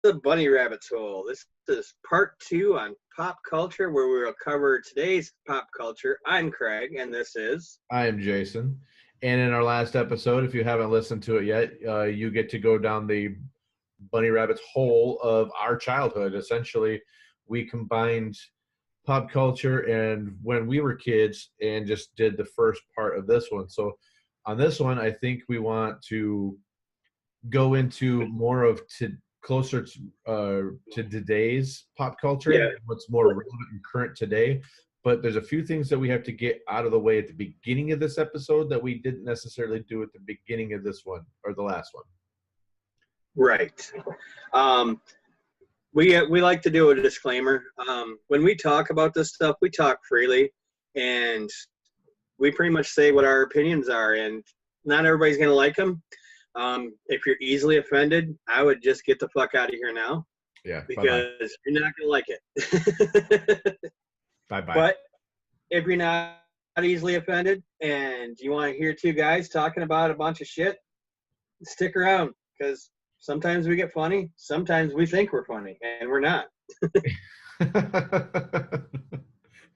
the Bunny Rabbit's Hole. This is part 2 on pop culture, where we will cover today's pop culture. I'm Craig, and this is... I am Jason. And in our last episode, if you haven't listened to it yet, you get to go down the Bunny Rabbit's hole of our childhood. Essentially, we combined pop culture and when we were kids and just did the first part of this one. So on this one, I think we want to go into more of closer to today's pop culture, Yeah. what's more relevant and current today. But there's a few things that we have to get out of the way at the beginning of this episode that we didn't necessarily do at the beginning of this one or the last one. Right. We like to do a disclaimer. When we talk about this stuff, we talk freely, and we pretty much say what our opinions are, and not everybody's going to like them. If you're easily offended, I would just get the fuck out of here now. Yeah. Because you're not going to like it. Bye-bye. But if you're not easily offended and you want to hear two guys talking about a bunch of shit, stick around, because sometimes we get funny, sometimes we think we're funny, and we're not.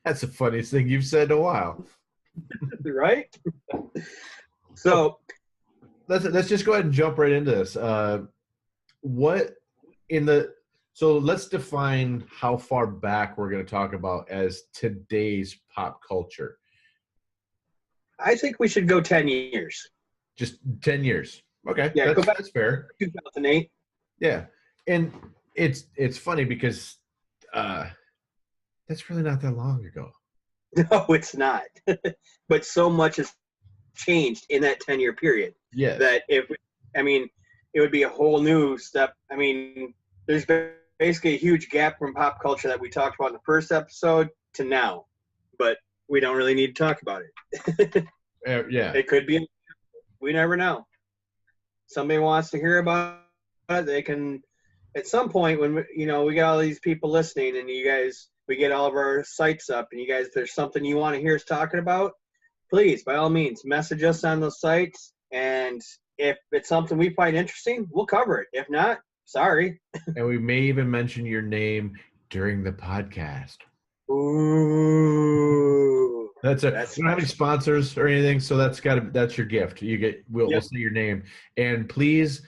That's the funniest thing you've said in a while. Right? So let's just go ahead and jump right into this. So let's define how far back we're going to talk about as today's pop culture. I think we should go 10 years. Just 10 years. Okay. Yeah, go back that's fair. 2008. Yeah. And it's funny because that's really not that long ago. No, it's not. But so much has changed in that 10-year period. Yeah. That it would be a whole new step. I mean, there's basically a huge gap from pop culture that we talked about in the first episode to now. But we don't really need to talk about it. Yeah. It could be. We never know. Somebody wants to hear about it, they can. At some point, when we got all these people listening, and we get all of our sites up, and you guys, if there's something you want to hear us talking about, please, by all means, message us on those sites. And if it's something we find interesting, we'll cover it. If not, sorry. And we may even mention your name during the podcast. Ooh. We don't have any sponsors or anything, so that's your gift. We'll say your name, and please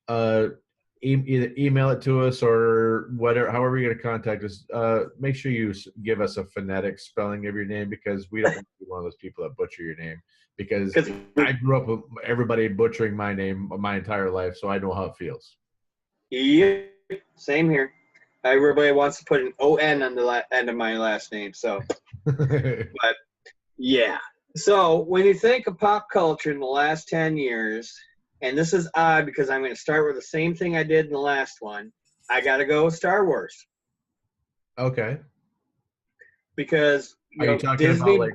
either email it to us or whatever, however you're going to contact us. Make sure you give us a phonetic spelling of your name, because we don't want to be one of those people that butcher your name. Because I grew up with everybody butchering my name my entire life, so I know how it feels. Yeah, same here. Everybody wants to put an O-N on the end of my last name, so. But, yeah. So, when you think of pop culture in the last 10 years, and this is odd because I'm going to start with the same thing I did in the last one, I got to go with Star Wars. Okay. Because, are you talking Disney, about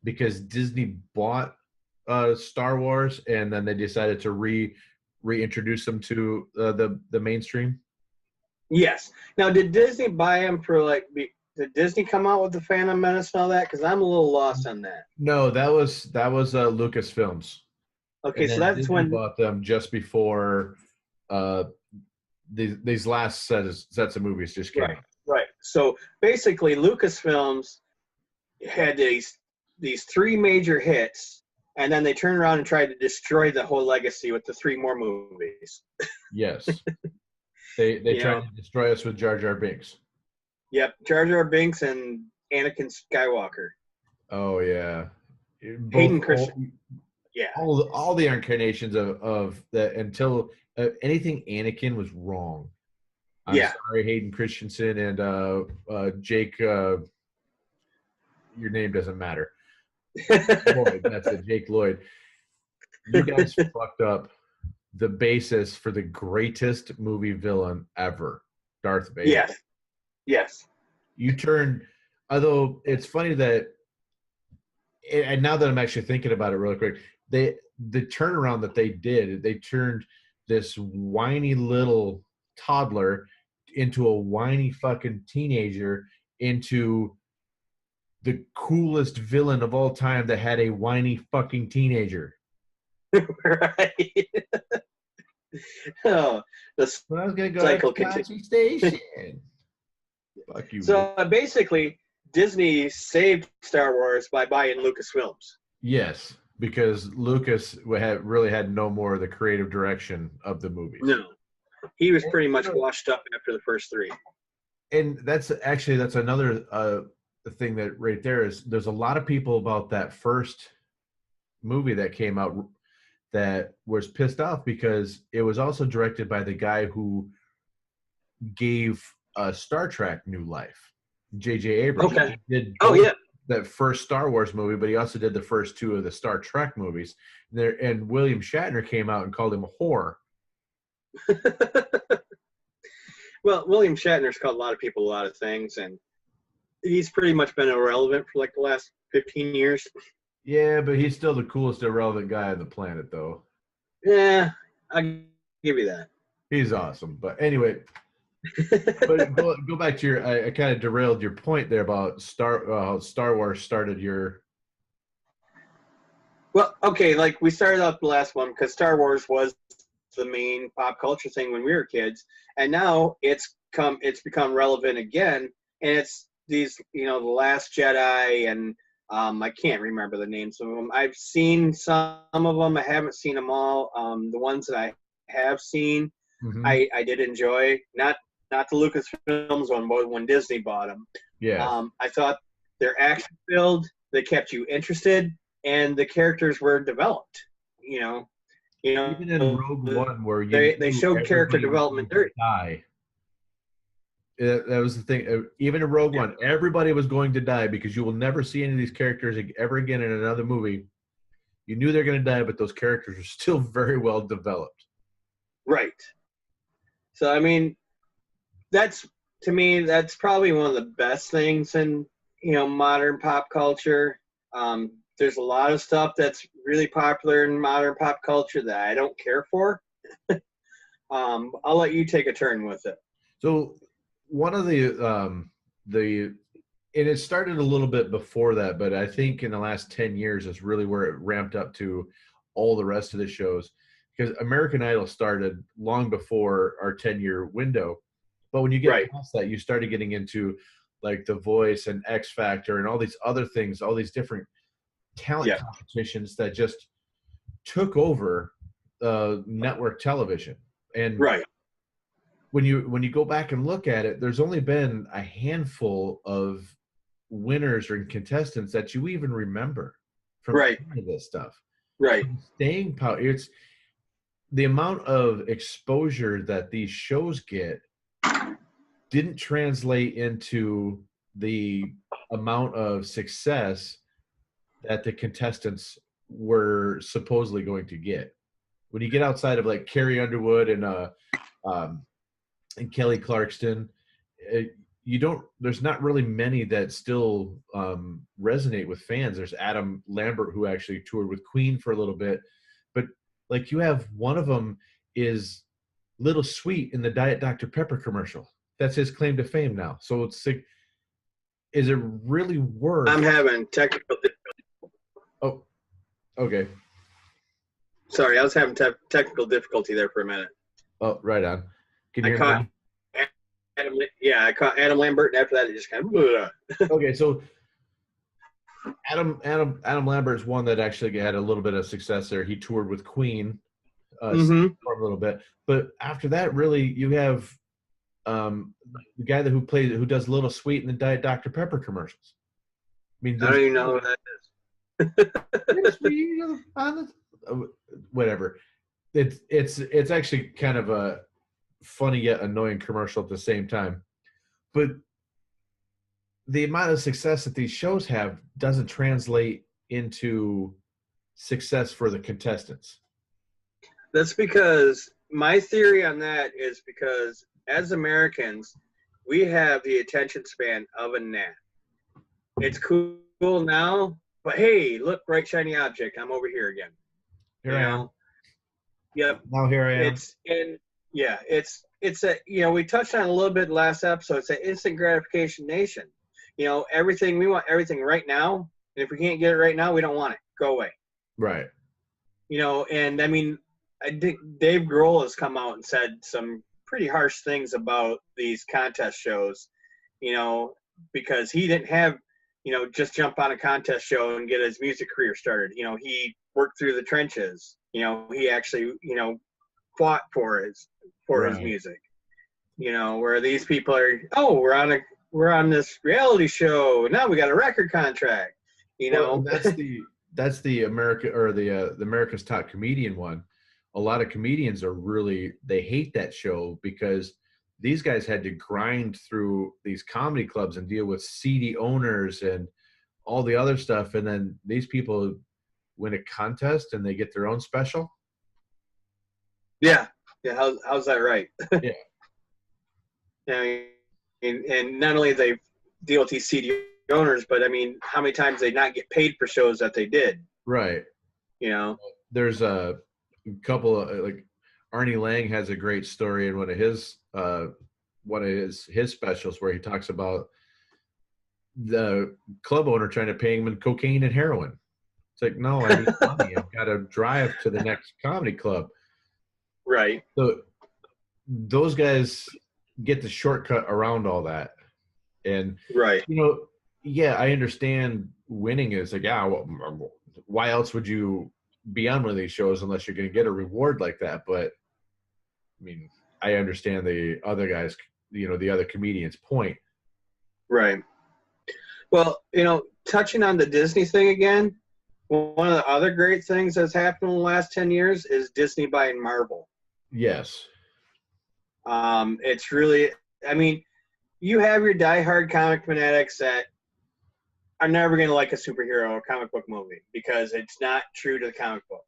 because Disney bought Star Wars and then they decided to reintroduce them to the mainstream? Yes. Now, did Disney buy them for did Disney come out with the Phantom Menace and all that? Because I'm a little lost on that. No, that was Lucasfilms. Okay, so that's Disney when bought them just before these last sets of movies just came out. Right. So basically, Lucasfilms had these 3 major hits, and then they turned around and tried to destroy the whole legacy with the 3 more movies. Yes. They tried to destroy us with Jar Jar Binks. Yep, Jar Jar Binks and Anakin Skywalker. Oh, yeah. Hayden Christensen. Yeah. All the incarnations of that until anything Anakin was wrong. I'm sorry, Hayden Christensen and Jake. Your name doesn't matter. Lloyd, that's it, Jake Lloyd. You guys fucked up the basis for the greatest movie villain ever, Darth Vader. Yes. You turned, although it's funny that, and now that I'm actually thinking about it really quick, the turnaround that they did, they turned this whiny little toddler into a whiny fucking teenager into the coolest villain of all time that had a whiny fucking teenager. Right. Oh, the Well, I was gonna go cycle to continues. Tachi Station. Fuck you. So basically, Disney saved Star Wars by buying Lucasfilms. Yes, because Lucas really had no more of the creative direction of the movies. No, he was pretty much And, washed up after the first three. and that's another thing that right there is there's a lot of people about that first movie that came out that was pissed off because it was also directed by the guy who gave Star Trek new life, J.J. Abrams. Okay. He did Oh yeah. that first Star Wars movie, but he also did the first two of the Star Trek movies. And William Shatner came out and called him a whore. Well, William Shatner's called a lot of people a lot of things, and he's pretty much been irrelevant for like the last 15 years. Yeah, but he's still the coolest irrelevant guy on the planet, though. Yeah, I'll give you that. He's awesome. But anyway, but go back to your. I kind of derailed your point there about how Star Wars started your. Well, okay, like we started off the last one because Star Wars was the main pop culture thing when we were kids, and now it's become relevant again, and it's these, the Last Jedi, and I can't remember the names of them. I've seen some of them. I haven't seen them all. The ones that I have seen, I did enjoy. Not the Lucasfilms one, but when Disney bought them. Yeah. I thought they're action filled. They kept you interested, and the characters were developed. Even in Rogue One, where they showed character development. Die. That was the thing. Even in Rogue One, everybody was going to die because you will never see any of these characters ever again in another movie. You knew they're going to die, but those characters are still very well developed. Right. So, I mean, to me, that's probably one of the best things in, modern pop culture. There's a lot of stuff that's really popular in modern pop culture that I don't care for. I'll let you take a turn with it. So one of and it started a little bit before that, but I think in the last 10 years is really where it ramped up to all the rest of the shows, because American Idol started long before our 10-year window. But when you get past that, you started getting into like The Voice and X Factor and all these other things, all these different talent competitions that just took over network television. And when you go back and look at it, there's only been a handful of winners or contestants that you even remember from any of this stuff. Staying power. It's the amount of exposure that these shows get didn't translate into the amount of success that the contestants were supposedly going to get. When you get outside of like Carrie Underwood and Kelly Clarkson, there's not really many that still resonate with fans. There's Adam Lambert, who actually toured with Queen for a little bit, but like you have one of them is Little Sweet in the Diet Dr. Pepper commercial. That's his claim to fame now. So it's like, is it really worth? I'm having technical difficulty. Oh, okay. Sorry, I was having technical difficulty there for a minute. Oh, right on. Can you hear me now? I caught Adam Lambert, and after that, it just kind of. Okay, so Adam Lambert is one that actually had a little bit of success there. He toured with Queen for a little bit, but after that, really, you have the guy who does Little Sweet in the Diet Dr. Pepper commercials. I mean, I don't even know who that is. Whatever. It's actually kind of a funny yet annoying commercial at the same time. But the amount of success that these shows have doesn't translate into success for the contestants. That's because my theory on that is because as Americans, we have the attention span of a gnat. It's cool now, but hey, look, bright shiny object. I'm over here again. Here I am. Yep. Now here I am. It's we touched on it a little bit last episode. It's an instant gratification nation. We want everything right now, and if we can't get it right now, we don't want it. Go away. Right. And I mean, I think Dave Grohl has come out and said some pretty harsh things about these contest shows, you know, because he didn't have, you know, just jump on a contest show and get his music career started. You know, he worked through the trenches. You know, he actually, you know, fought for his Right. music. You know, where these people are, oh, we're on this reality show. Now we got a record contract. You Well, know, and that's the America or the America's Top Comedian one. A lot of comedians are really, they hate that show because these guys had to grind through these comedy clubs and deal with seedy owners and all the other stuff, and then these people win a contest and they get their own special. yeah, yeah. How's that right? Yeah. I mean, and not only they deal with these seedy owners, but I mean, how many times they not get paid for shows that they did? Right. You know. There's a couple of, like, Arnie Lang has a great story in one of his specials where he talks about the club owner trying to pay him in cocaine and heroin. It's like, no, I need money. I've got to drive to the next comedy club. Right. So those guys get the shortcut around all that. And, right. You know, yeah, I understand winning is like, yeah, well, why else would you be on one of these shows unless you're going to get a reward like that? But I mean, I understand the other guys, you know, the other comedians' point. Right. Well, you know, touching on the Disney thing again, one of the other great things that's happened in the last 10 years is Disney buying Marvel. Yes. It's really, I mean, you have your diehard comic fanatics that are never going to like a superhero or comic book movie because it's not true to the comic book.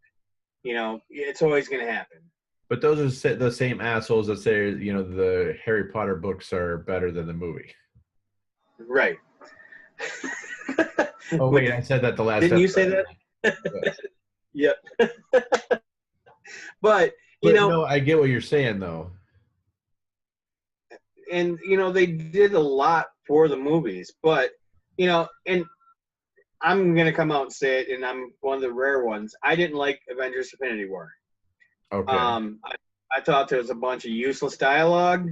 You know, it's always going to happen. But those are the same assholes that say, you know, the Harry Potter books are better than the movie. Right. Oh, wait, I said that the last Didn't episode. you say that? Yep. But, you know. No, I get what you're saying, though. And, you know, they did a lot for the movies. But, you know, and I'm going to come out and say it, and I'm one of the rare ones. I didn't like Avengers Infinity War. Okay. I thought there was a bunch of useless dialogue,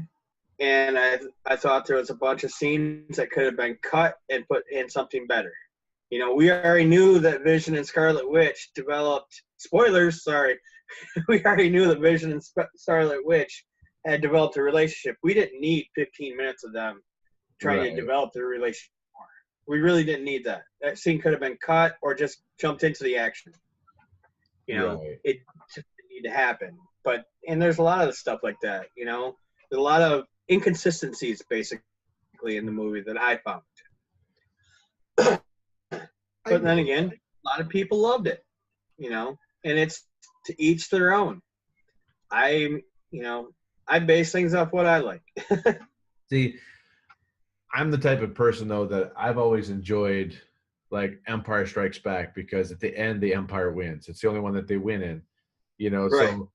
and I thought there was a bunch of scenes that could have been cut and put in something better. You know, we already knew that Vision and Scarlet Witch developed – spoilers, sorry. We already knew that Vision and Scarlet Witch had developed a relationship. We didn't need 15 minutes of them trying to develop their relationship more. We really didn't need that. That scene could have been cut or just jumped into the action. You know, it didn't need to happen. But and there's a lot of stuff like that, you know. There's a lot of inconsistencies basically in the movie that I found. But then again, a lot of people loved it, you know, and it's to each their own. I base things off what I like. See, I'm the type of person, though, that I've always enjoyed, like, Empire Strikes Back, because at the end, the Empire wins. It's the only one that they win in, you know. Right. So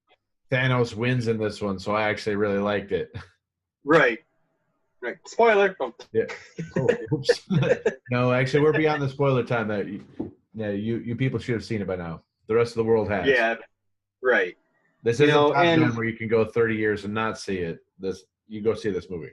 Thanos wins in this one, so I actually really liked it. Right. Right. Spoiler. Oh. Yeah. Oh, oops. No, actually, we're beyond the spoiler time. That you people should have seen it by now. The rest of the world has. Yeah. Right. This isn't Top Gun where you can go 30 years and not see it. You go see this movie.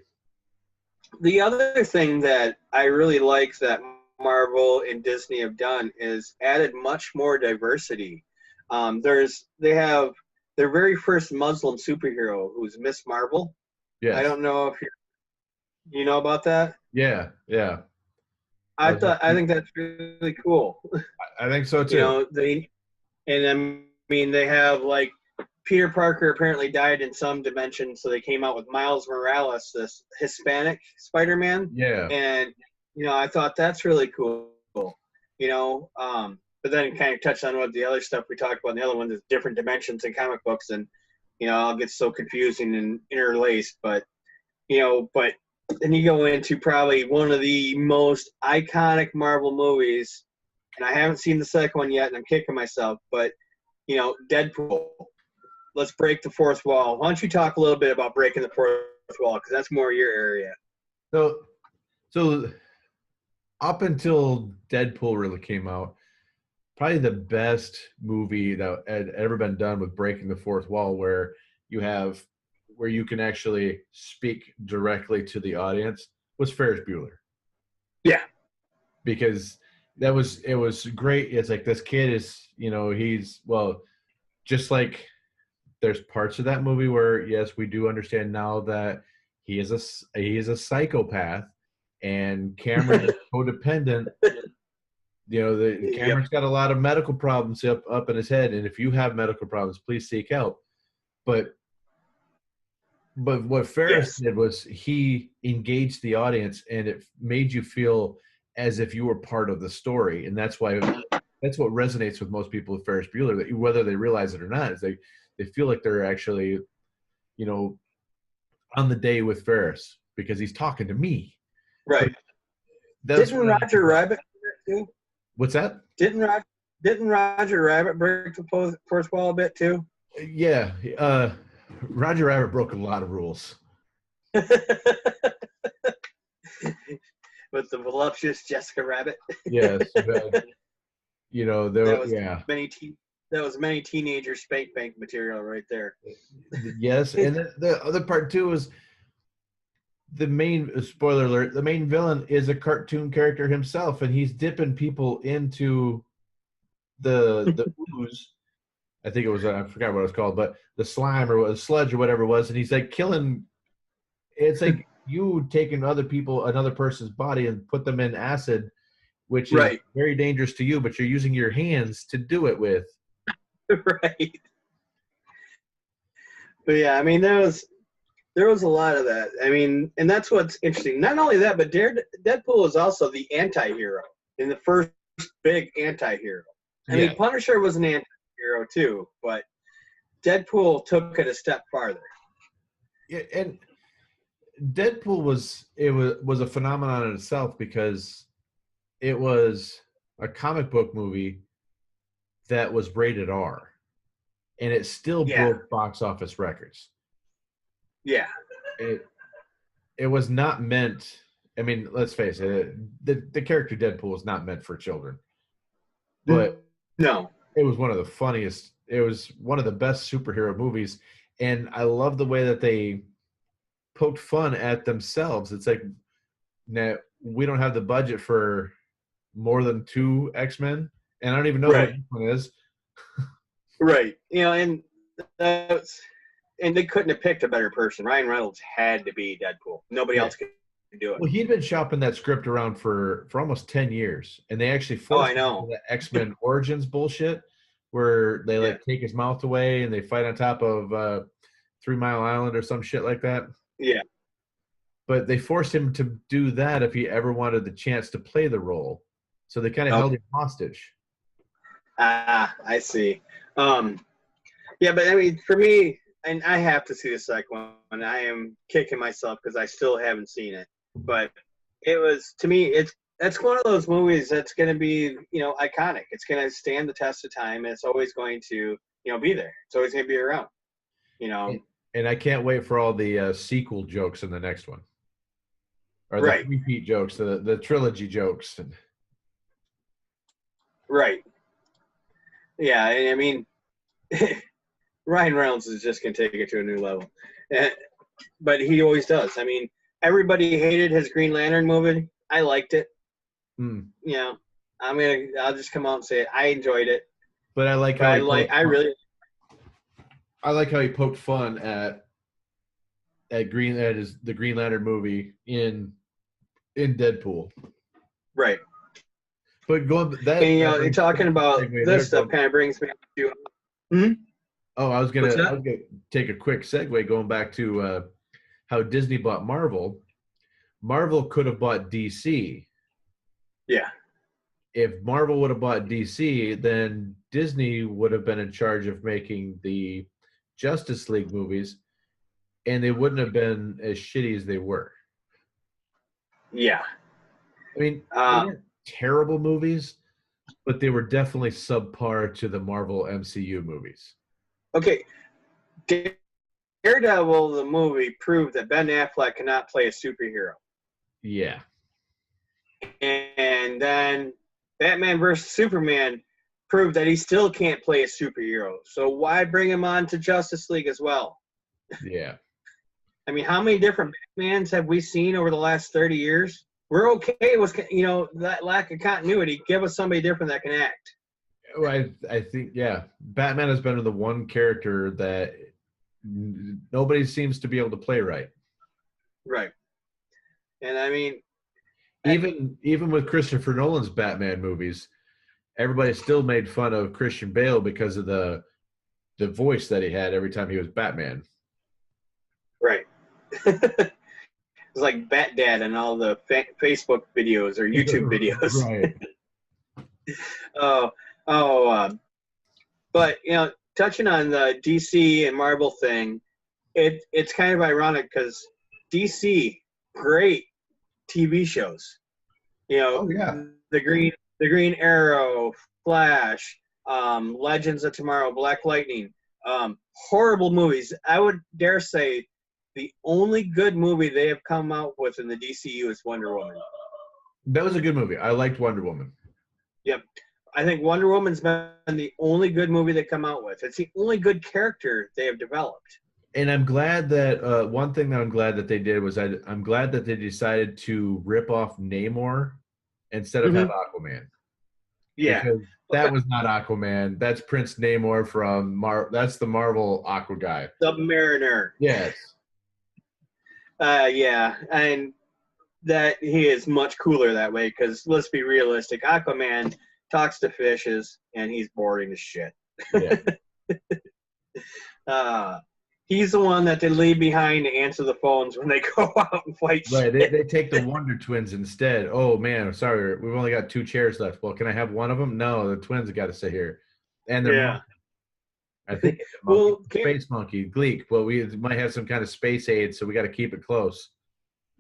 The other thing that I really like that Marvel and Disney have done is added much more diversity. They have their very first Muslim superhero, who's Miss Marvel. Yes. I don't know if you know about that. Yeah. I think that's really cool. I think so too. You know, they have, like, Peter Parker apparently died in some dimension, so they came out with Miles Morales, this Hispanic Spider-Man. Yeah. And, you know, I thought that's really cool. You know, but then it kind of touched on what the other stuff we talked about in the other one, there's different dimensions in comic books, and, you know, I'll get so confusing and interlaced. But, you know, then you go into probably one of the most iconic Marvel movies, and I haven't seen the second one yet, and I'm kicking myself, but, you know, Deadpool. Let's break the fourth wall. Why don't you talk a little bit about breaking the fourth wall, because that's more your area. So up until Deadpool really came out, probably the best movie that had ever been done with breaking the fourth wall, where you can actually speak directly to the audience, was Ferris Bueller. Yeah. Because it was great. It's like this kid is, he's, well, just like there's parts of that movie where, yes, we do understand now that he is a psychopath, and Cameron is codependent. Cameron's got a lot of medical problems up in his head, and if you have medical problems, please seek help. But what Ferris did was he engaged the audience, and it made you feel as if you were part of the story, and that's what resonates with most people with Ferris Bueller, that whether they realize it or not, is they feel like they're actually, on the day with Ferris because he's talking to me. Right. Didn't Roger Rabbit do that too? What's that? Didn't Roger Rabbit break the fourth wall a bit too? Yeah. Roger Rabbit broke a lot of rules. With the voluptuous Jessica Rabbit. Yes. That was many teenager spank bank material right there. Yes, and the other part too is the main, spoiler alert, the main villain is a cartoon character himself, and he's dipping people into the ooze. I think it was, I forgot what it was called, but the slime or sludge or whatever it was, and he's like killing. It's like you taking another person's body and put them in acid, which is very dangerous to you, but you're using your hands to do it with. Right. But yeah, I mean, there was a lot of that. I mean, and that's what's interesting. Not only that, but Deadpool is also the anti-hero in the first big anti-hero. I mean, Punisher was an anti-hero too, but Deadpool took it a step farther. Yeah, and Deadpool was a phenomenon in itself because it was a comic book movie that was rated R, and it still broke box office records. Yeah. It was not meant, I mean, let's face it, the character Deadpool was not meant for children. But no, it was one of the funniest, it was one of the best superhero movies, and I love the way that they poked fun at themselves. It's like, now we don't have the budget for more than 2 X-Men, and I don't even know what X-Men is. Right. And they couldn't have picked a better person. Ryan Reynolds had to be Deadpool. Nobody else could do it. Well, he'd been shopping that script around for almost 10 years, and they actually forced him into the X-Men Origins bullshit, where they take his mouth away and they fight on top of 3 Mile Island or some shit like that. Yeah. But they forced him to do that if he ever wanted the chance to play the role. So they kind of held him hostage. Ah, I see. Yeah, but I mean, for me, and I have to see the second one. I am kicking myself because I still haven't seen it. But it was, to me, that's one of those movies that's going to be, iconic. It's going to stand the test of time, and it's always going to, be there. It's always going to be around. And I can't wait for all the sequel jokes in the next one, or the repeat jokes, the trilogy jokes. Right. Yeah, and I mean, Ryan Reynolds is just going to take it to a new level. But he always does. I mean, everybody hated his Green Lantern movie. I liked it. I'll just come out and say it. I enjoyed it. But I like how I like how he poked fun at the Green Lantern movie in Deadpool. Right. But you're talking about this stuff kind of brings me to. Oh, I was gonna take a quick segue going back to how Disney bought Marvel. Marvel could have bought DC. Yeah. If Marvel would have bought DC, then Disney would have been in charge of making the Justice League movies, and they wouldn't have been as shitty as they were. Yeah. I mean, they weren't terrible movies, but they were definitely subpar to the Marvel MCU movies. Okay. Daredevil, the movie, proved that Ben Affleck cannot play a superhero. Yeah. And then Batman vs. Superman proved that he still can't play a superhero. So why bring him on to Justice League as well? Yeah. I mean, how many different Batmans have we seen over the last 30 years? We're okay with, that lack of continuity. Give us somebody different that can act. Well, I think, yeah, Batman has been the one character that nobody seems to be able to play right. Right. And I mean, even with Christopher Nolan's Batman movies, everybody still made fun of Christian Bale because of the voice that he had every time he was Batman. Right. It's like Bat Dad and all the Facebook videos or YouTube videos. Right. But touching on the DC and Marvel thing, it's kind of ironic because DC, great TV shows. Oh yeah. The Green Arrow, Flash, Legends of Tomorrow, Black Lightning, horrible movies. I would dare say the only good movie they have come out with in the DCU is Wonder Woman. That was a good movie. I liked Wonder Woman. Yep. I think Wonder Woman's been the only good movie they come out with. It's the only good character they have developed. And I'm glad that one thing that I'm glad that they did was I'm glad that they decided to rip off Namor instead of have Aquaman. Yeah. Because that was not Aquaman. That's Prince Namor from that's the Marvel Aqua guy. Submariner. Yes. Yeah. And that he is much cooler that way because let's be realistic. Aquaman talks to fishes and he's boring as shit. Yeah. He's the one that they leave behind to answer the phones when they go out and fight right. shit. They take the Wonder Twins instead. Oh, man, I'm sorry. We've only got 2 chairs left. Well, can I have one of them? No, the twins have got to sit here. And they're I think it's a monkey, space monkey, Gleek. Well, we might have some kind of space aid, so we got to keep it close.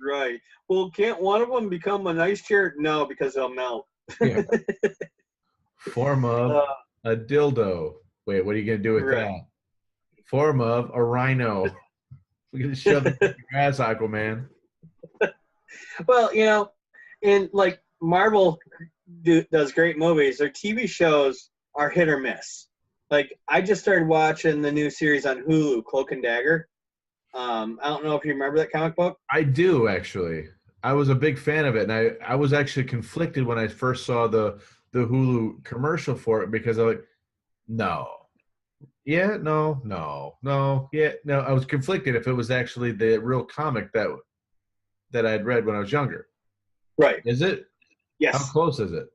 Right. Well, can't one of them become a nice chair? No, because they'll melt. Yeah. Form of a dildo. Wait, what are you going to do with that? Form of a rhino. We're going to shove it in your ass, Aquaman. Well, and like Marvel does great movies. Their TV shows are hit or miss. Like, I just started watching the new series on Hulu, Cloak and Dagger. I don't know if you remember that comic book. I do, actually. I was a big fan of it, and I was actually conflicted when I first saw the Hulu commercial for it because I was like, no. Yeah, no. Yeah, no. I was conflicted if it was actually the real comic that I'd read when I was younger. Right. Is it? Yes. How close is it?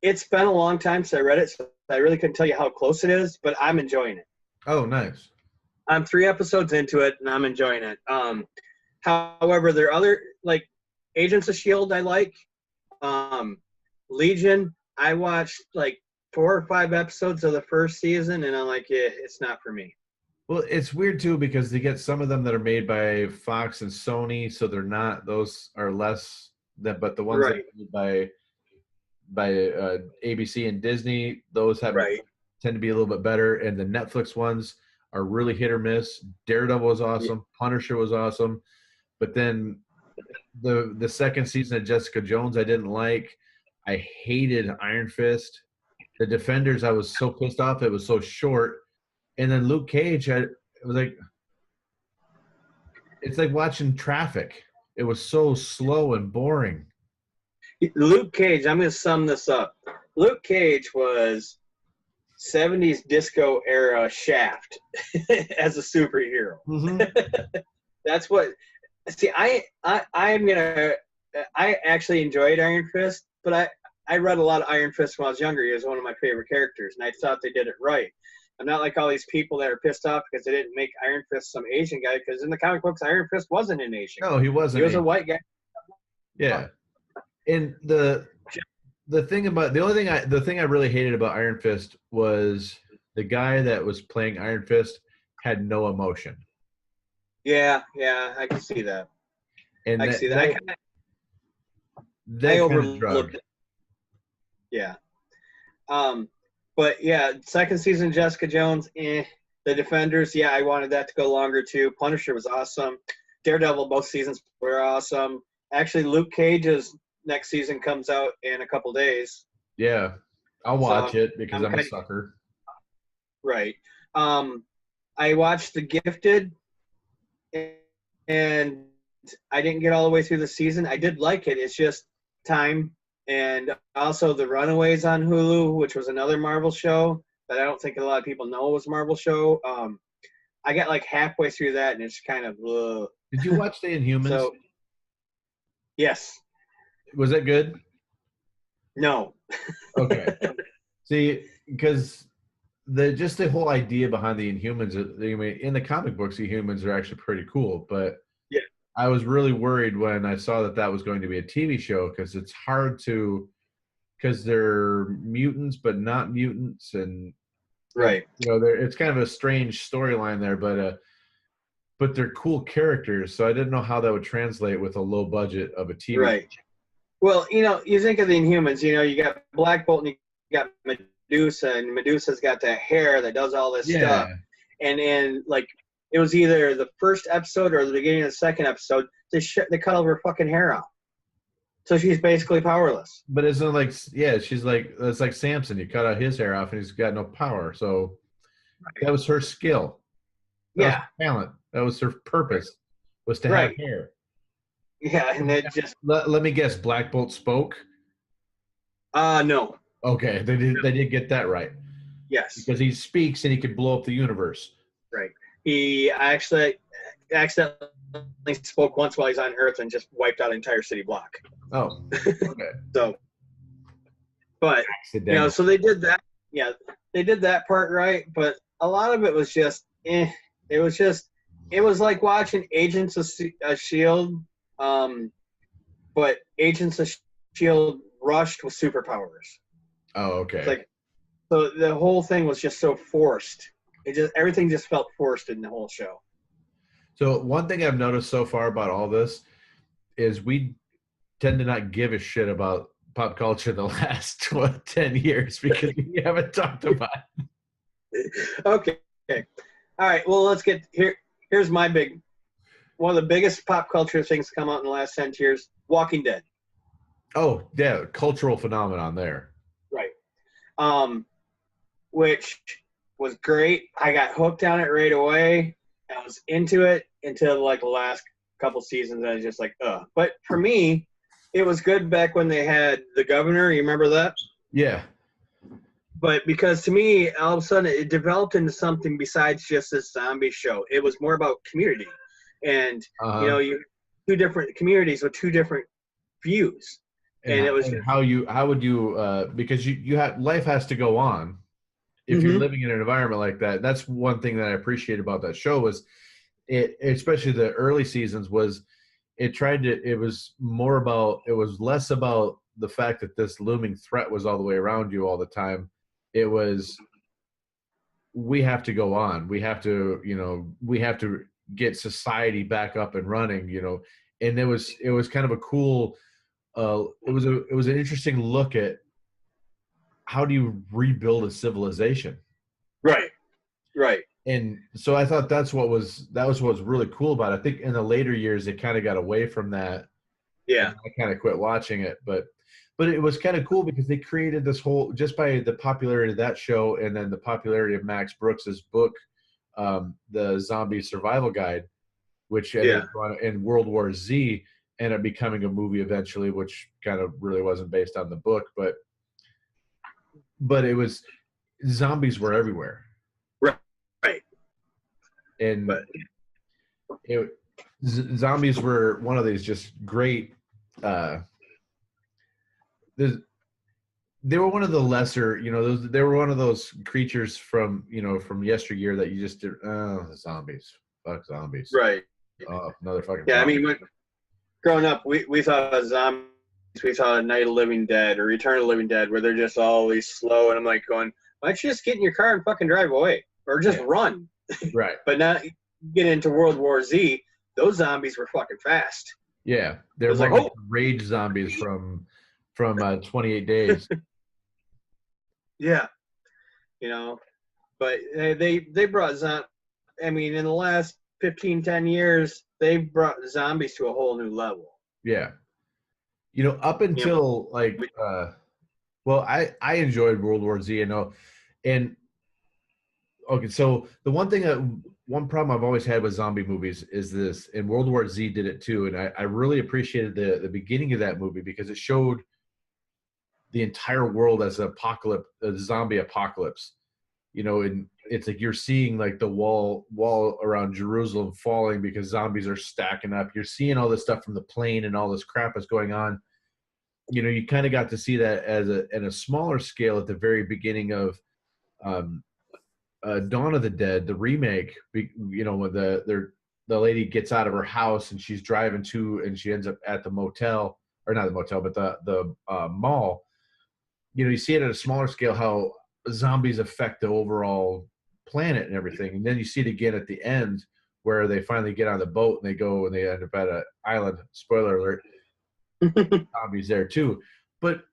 It's been a long time since I read it, so I really couldn't tell you how close it is, but I'm enjoying it. Oh, nice. I'm 3 episodes into it, and I'm enjoying it. However, there are other, like, Agents of S.H.I.E.L.D. I like. Legion, I watched, like, 4 or 5 episodes of the first season, and I'm like, yeah, it's not for me. Well, it's weird, too, because they get some of them that are made by Fox and Sony, so they're not – those are less – but the ones that are made by ABC and Disney, those have tend to be a little bit better, and the Netflix ones are really hit or miss. Daredevil was awesome. Yeah. Punisher was awesome. But then the second season of Jessica Jones I didn't like. I hated Iron Fist. The Defenders, I was so pissed off. It was so short. And then Luke Cage, it was like – it's like watching traffic. It was so slow and boring. Luke Cage, I'm going to sum this up. Luke Cage was 70s disco era Shaft as a superhero. Mm-hmm. That's what – see, I actually enjoyed Iron Fist, but I read a lot of Iron Fist when I was younger. He was one of my favorite characters, and I thought they did it right. I'm not like all these people that are pissed off because they didn't make Iron Fist some Asian guy, because in the comic books, Iron Fist wasn't an Asian guy. No, he wasn't. He was a white guy. Yeah. And the thing I really hated about Iron Fist was the guy that was playing Iron Fist had no emotion. Yeah, I can see that. And I can see that. I overlooked it. Yeah. But yeah, second season Jessica Jones, The Defenders, yeah, I wanted that to go longer too. Punisher was awesome. Daredevil, both seasons were awesome. Actually, Luke Cage's next season comes out in a couple days. Yeah. I'll watch So it because I'm I'm a kind of sucker. right. I watched The Gifted, and I didn't get all the way through the season. I did like it. It's just time. And also The Runaways on Hulu, which was another Marvel show that I don't think a lot of people know was a Marvel show. I got like halfway through that, and it's kind of Did you watch The Inhumans? so. Yes, Was that good? no, Okay. See, because the whole idea behind the Inhumans, I mean, in the comic books, the Humans are actually pretty cool. But yeah, I was really worried when I saw that that was going to be a TV show because it's hard to, because they're mutants but not mutants, and right, it's kind of a strange storyline there, but they're cool characters. So I didn't know how that would translate with a low budget of a TV right. Well, you think of the Inhumans. You got Black Bolt and you got Medusa, and Medusa's got that hair that does all this show. Yeah, stuff. And like it was either the first episode or the beginning of the second episode. They cut all her fucking hair off, so she's basically powerless. but isn't it like, yeah, she's like, it's like Samson. You cut out his hair off and he's got no power. So that was her skill. That was Yeah, her talent. That was her purpose, was to have right. hair. Yeah, and it just Let me guess, Black Bolt spoke? no. Okay, they did get that right. Yes. Because he speaks and he could blow up the universe. Right. He actually accidentally spoke once while he's on Earth and just wiped out an entire city block. Oh, okay. So, but Accidental. so they did that. Yeah, they did that part right, but a lot of it was just, It was like watching Agents of Shield, but Agents of Shield rushed with superpowers. Oh, okay. It's like, so the whole thing was just so forced. Everything just felt forced in the whole show. So one thing I've noticed so far about all this is we tend to not give a shit about pop culture the last 10 years because we haven't talked about it. Okay. All right. Well, let's get here. Here's my one of the biggest pop culture things to come out in the last 10 years, Walking Dead. Oh, yeah. Cultural phenomenon there. Right. Which was great. I got hooked on it right away. I was into it until like the last couple seasons. I was just like, ugh. But for me, it was good back when they had the governor. You remember that? Yeah. But because to me, all of a sudden, it developed into something besides just this zombie show. It was more about community, and you two different communities with two different views, and it was. And how would you because you have, life has to go on. If you're living in an environment like that, that's one thing that I appreciate about that show was it, especially the early seasons, was it was less about the fact that this looming threat was all the way around you all the time. It was, we have to go on. We have to get society back up and running, and it was kind of a cool, it was an interesting look at how do you rebuild a civilization. Right. And so I thought that was what was really cool about it. I think in the later years it kind of got away from that. Yeah. I kind of quit watching it, but it was kind of cool because they created this whole, just by the popularity of that show and then the popularity of Max Brooks's book, the Zombie Survival Guide, which in World War Z ended up becoming a movie eventually, which kind of really wasn't based on the book, but it was, zombies were everywhere. Right. And zombies were one of these just great, they were one of the lesser, they were one of those creatures from yesteryear that you just did, zombies, fuck zombies. Right. Oh, another fucking Yeah, zombie. I mean, growing up, we thought of zombies, we thought of Night of the Living Dead or Return of the Living Dead, where they're just always slow, and I'm like going, why don't you just get in your car and fucking drive away? Or just run. Right. But now you get into World War Z, those zombies were fucking fast. Yeah. They're more like rage zombies from 28 Days. Yeah. But they brought I mean, in the last 10 years, they've brought zombies to a whole new level. Yeah. Up until Well, I enjoyed World War Z, and okay, so the one problem I've always had with zombie movies is this, and World War Z did it too, and I really appreciated the beginning of that movie because it showed the entire world as a zombie apocalypse. And it's like you're seeing like the wall around Jerusalem falling because zombies are stacking up. You're seeing all this stuff from the plane and all this crap is going on. You kind of got to see that in a smaller scale at the very beginning of um, Dawn of the Dead, the remake. When the lady gets out of her house and she's driving and she ends up at the motel, or not the motel, but the mall. You see it at a smaller scale how zombies affect the overall planet and everything, and then you see it again at the end where they finally get on the boat and they go and they end up at an island. Spoiler alert. Zombies there too, but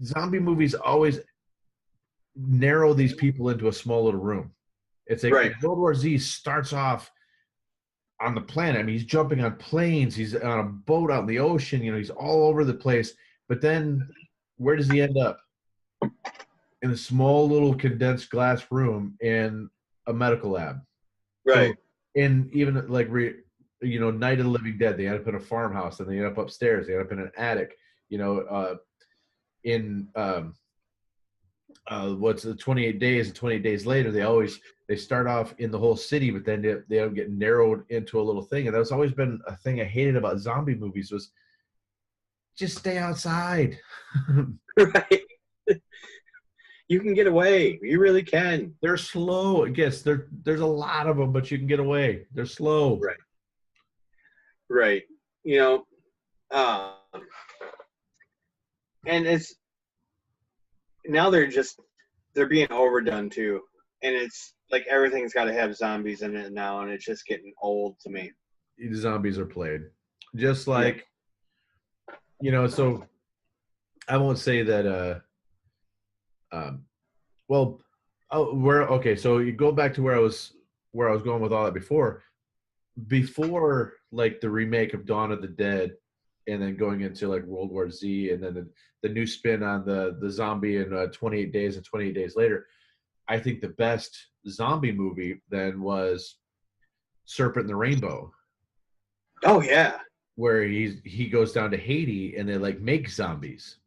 zombie movies always narrow these people into a small little room. It's like Right. World War Z starts off on the planet. I mean, he's jumping on planes, he's on a boat out in the ocean, he's all over the place. But then where does he end up? In a small little condensed glass room in a medical lab. Right. So, and even like Night of the Living Dead, they end up in a farmhouse and they end up upstairs, they end up in an attic. In what's the 28 days and 28 days later, they start off in the whole city, but then they don't get narrowed into a little thing. And that's always been a thing I hated about zombie movies was just stay outside. Right. You can get away. You really can. They're slow. Yes, there's a lot of them, but you can get away. They're slow. Right. Right. And it's now they're being overdone too, and it's like everything's got to have zombies in it now, and it's just getting old to me. The zombies are played just like so I won't say that so you go back to where I was going with all that before like the remake of Dawn of the Dead, and then going into like World War Z, and then the new spin on the zombie in 28 days and 28 days later. I think the best zombie movie then was Serpent and the Rainbow. Oh yeah. Where he goes down to Haiti and they like make zombies.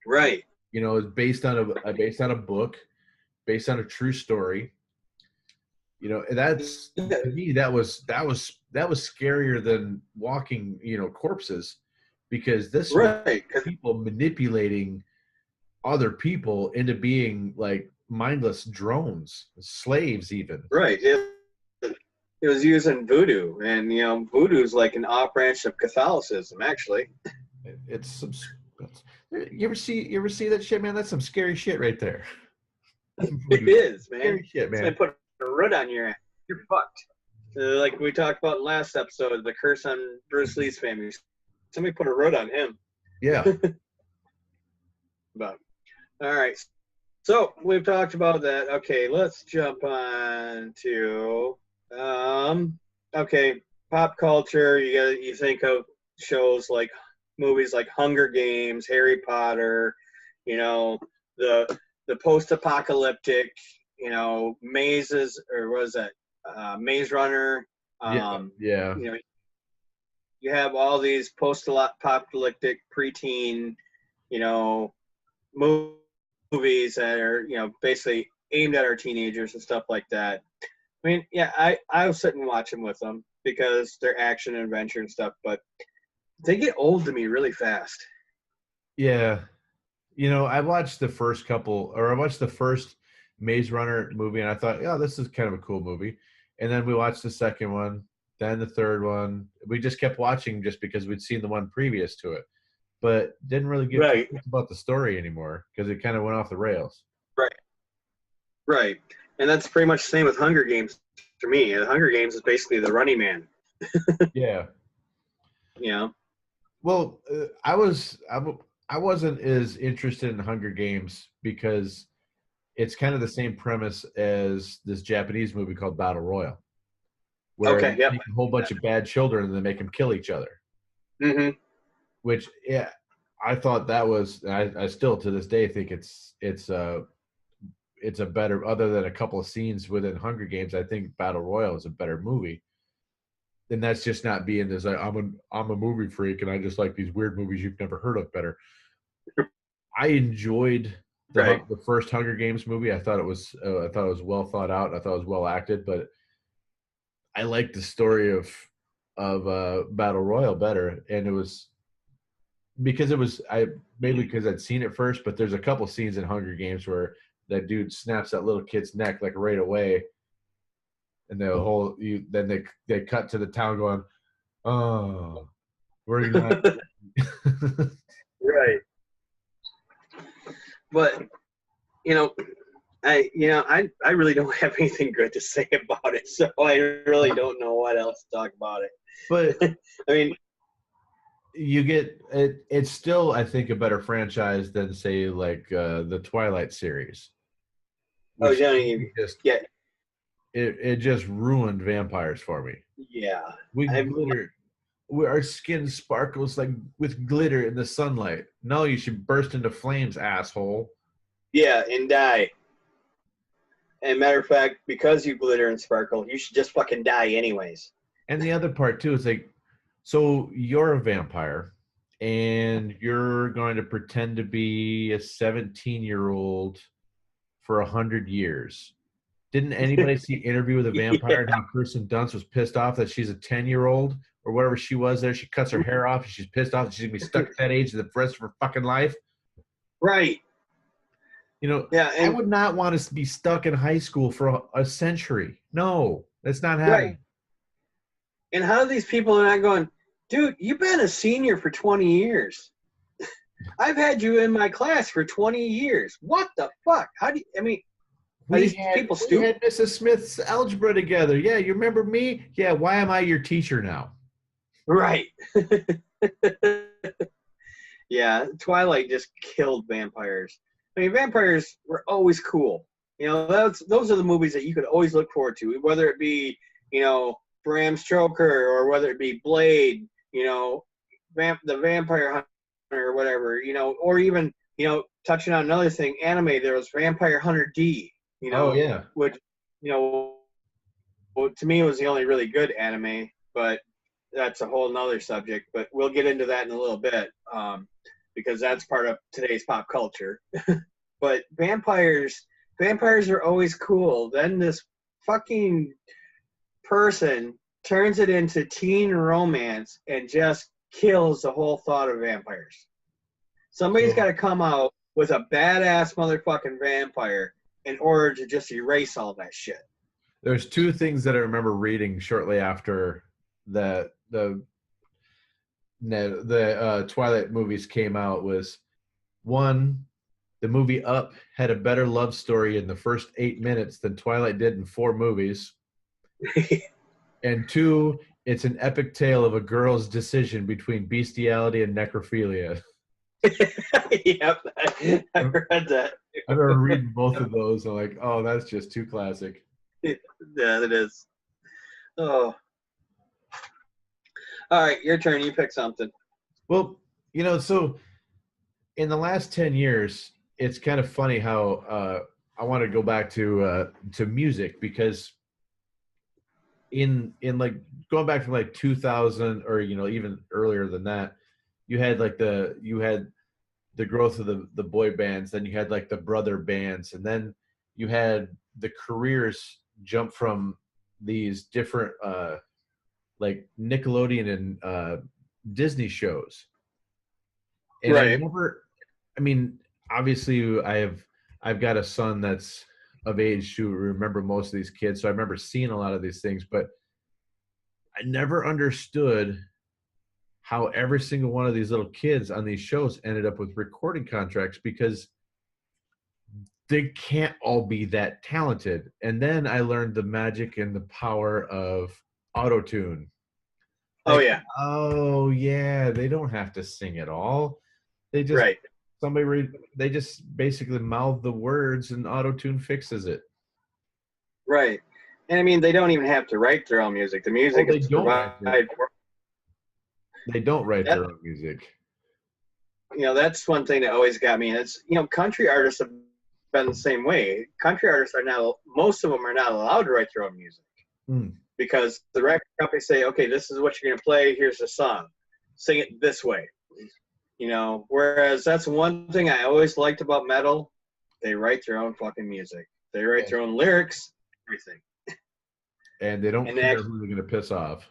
Right. It's based on a book, based on a true story. That's to me that was scarier than walking, corpses, because this right. was people manipulating other people into being like mindless drones, slaves even. Right. It was using voodoo, and voodoo's like an off branch of Catholicism, actually. You ever see that shit, man? That's some scary shit right there. It is, man. Scary shit, man. They put a root on your ass. You're fucked. Like we talked about in last episode, the curse on Bruce Lee's family. Somebody put a root on him. Yeah. But all right. So we've talked about that. Okay, let's jump on to pop culture. You think of shows like movies like Hunger Games, Harry Potter, the post-apocalyptic, mazes, or what is that? Maze Runner. Yeah. You have all these post-apocalyptic preteen, movies that are, basically aimed at our teenagers and stuff like that. I mean, yeah, I'll sit and watch them with them because they're action and adventure and stuff, but they get old to me really fast. Yeah. I watched the first Maze Runner movie and I thought, yeah, this is kind of a cool movie. And then we watched the second one, then the third one. We just kept watching just because we'd seen the one previous to it, but didn't really give a shit about the story anymore because it kind of went off the rails. Right. And that's pretty much the same with Hunger Games for me. The Hunger Games is basically the Running Man. Yeah. Well, I wasn't as interested in Hunger Games because it's kind of the same premise as this Japanese movie called Battle Royale, where they take a whole bunch of bad children and they make them kill each other. Mm-hmm. Which, yeah, I thought that was. I still to this day think it's a better, other than a couple of scenes within Hunger Games. I think Battle Royale is a better movie. And that's just not being this. I'm a movie freak, and I just like these weird movies you've never heard of better. I enjoyed Right. the first Hunger Games movie. I thought it was well thought out. I thought it was well acted, but I liked the story of Battle Royale better, and it was because maybe because I'd seen it first. But there's a couple scenes in Hunger Games where that dude snaps that little kid's neck like right away, and then they cut to the town going, oh, we're not. Right. But I really don't have anything good to say about it, so I really don't know what else to talk about it. But I mean, you get it. It's still, I think, a better franchise than say like the Twilight series. oh, Which Johnny, just yeah, it just ruined vampires for me. yeah. We I'm, glitter. Our skin sparkles like with glitter in the sunlight. No, you should burst into flames, asshole. yeah, and die. And matter of fact, because you glitter and sparkle, you should just fucking die anyways. And the other part too is like, so you're a vampire, and you're going to pretend to be a 17-year-old for 100 years. Didn't anybody see Interview with a Yeah, Vampire and how Kirsten Dunst was pissed off that she's a 10-year-old or whatever she was there? She cuts her hair off and she's pissed off that she's going to be stuck at that age the rest of her fucking life. right. Yeah, I and would not want to be stuck in high school for a century. No, that's not happening. right. And how these people are not going, dude, you've been a senior for 20 years. I've had you in my class for 20 years. What the fuck? How do you, I mean, are these people We stupid? had Mrs. Smith's algebra together. Yeah, you remember me? Yeah, why am I your teacher now? Right. Yeah, Twilight just killed vampires. I mean, vampires were always cool. Those are the movies that you could always look forward to, whether it be, Bram Stoker or whether it be Blade, the Vampire Hunter or whatever, or even, touching on another thing, anime, there was Vampire Hunter D, Oh yeah. which, well, to me it was the only really good anime, but that's a whole nother subject, but we'll get into that in a little bit, because that's part of today's pop culture. But vampires are always cool. Then this fucking person turns it into teen romance and just kills the whole thought of vampires. Somebody's got to come out with a badass motherfucking vampire in order to just erase all that shit. There's two things that I remember reading shortly after the Twilight movies came out. Was one, the movie Up had a better love story in the first 8 minutes than Twilight did in 4 movies. And two, it's an epic tale of a girl's decision between bestiality and necrophilia. Yep, I read that. I remember reading both of those. And I'm like, oh, that's just too classic. Yeah, it is. Oh. All right, your turn. You pick something. Well, so in the last 10 years, it's kind of funny how I want to go back to music, because in like going back from like 2000 or even earlier than that, you had the growth of the boy bands, then you had like the brother bands, and then you had the careers jump from these different like Nickelodeon and Disney shows. And Right. obviously I've got a son that's of age to remember most of these kids, so I remember seeing a lot of these things, but I never understood how every single one of these little kids on these shows ended up with recording contracts, because they can't all be that talented. And then I learned the magic and the power of auto-tune. Oh yeah. Oh yeah, they don't have to sing at all. They just Right. they just basically mouth the words and auto-tune fixes it. Right. And I mean, they don't even have to write their own music. The music is provided. They don't write their own music. that's one thing that always got me. And it's, country artists have been the same way. Country artists are now, most of them are not allowed to write their own music because the record companies say, okay, this is what you're going to play. Here's the song. Sing it this way. Whereas that's one thing I always liked about metal. They write their own fucking music. They write their own lyrics, everything. And they don't care who they're going to piss off.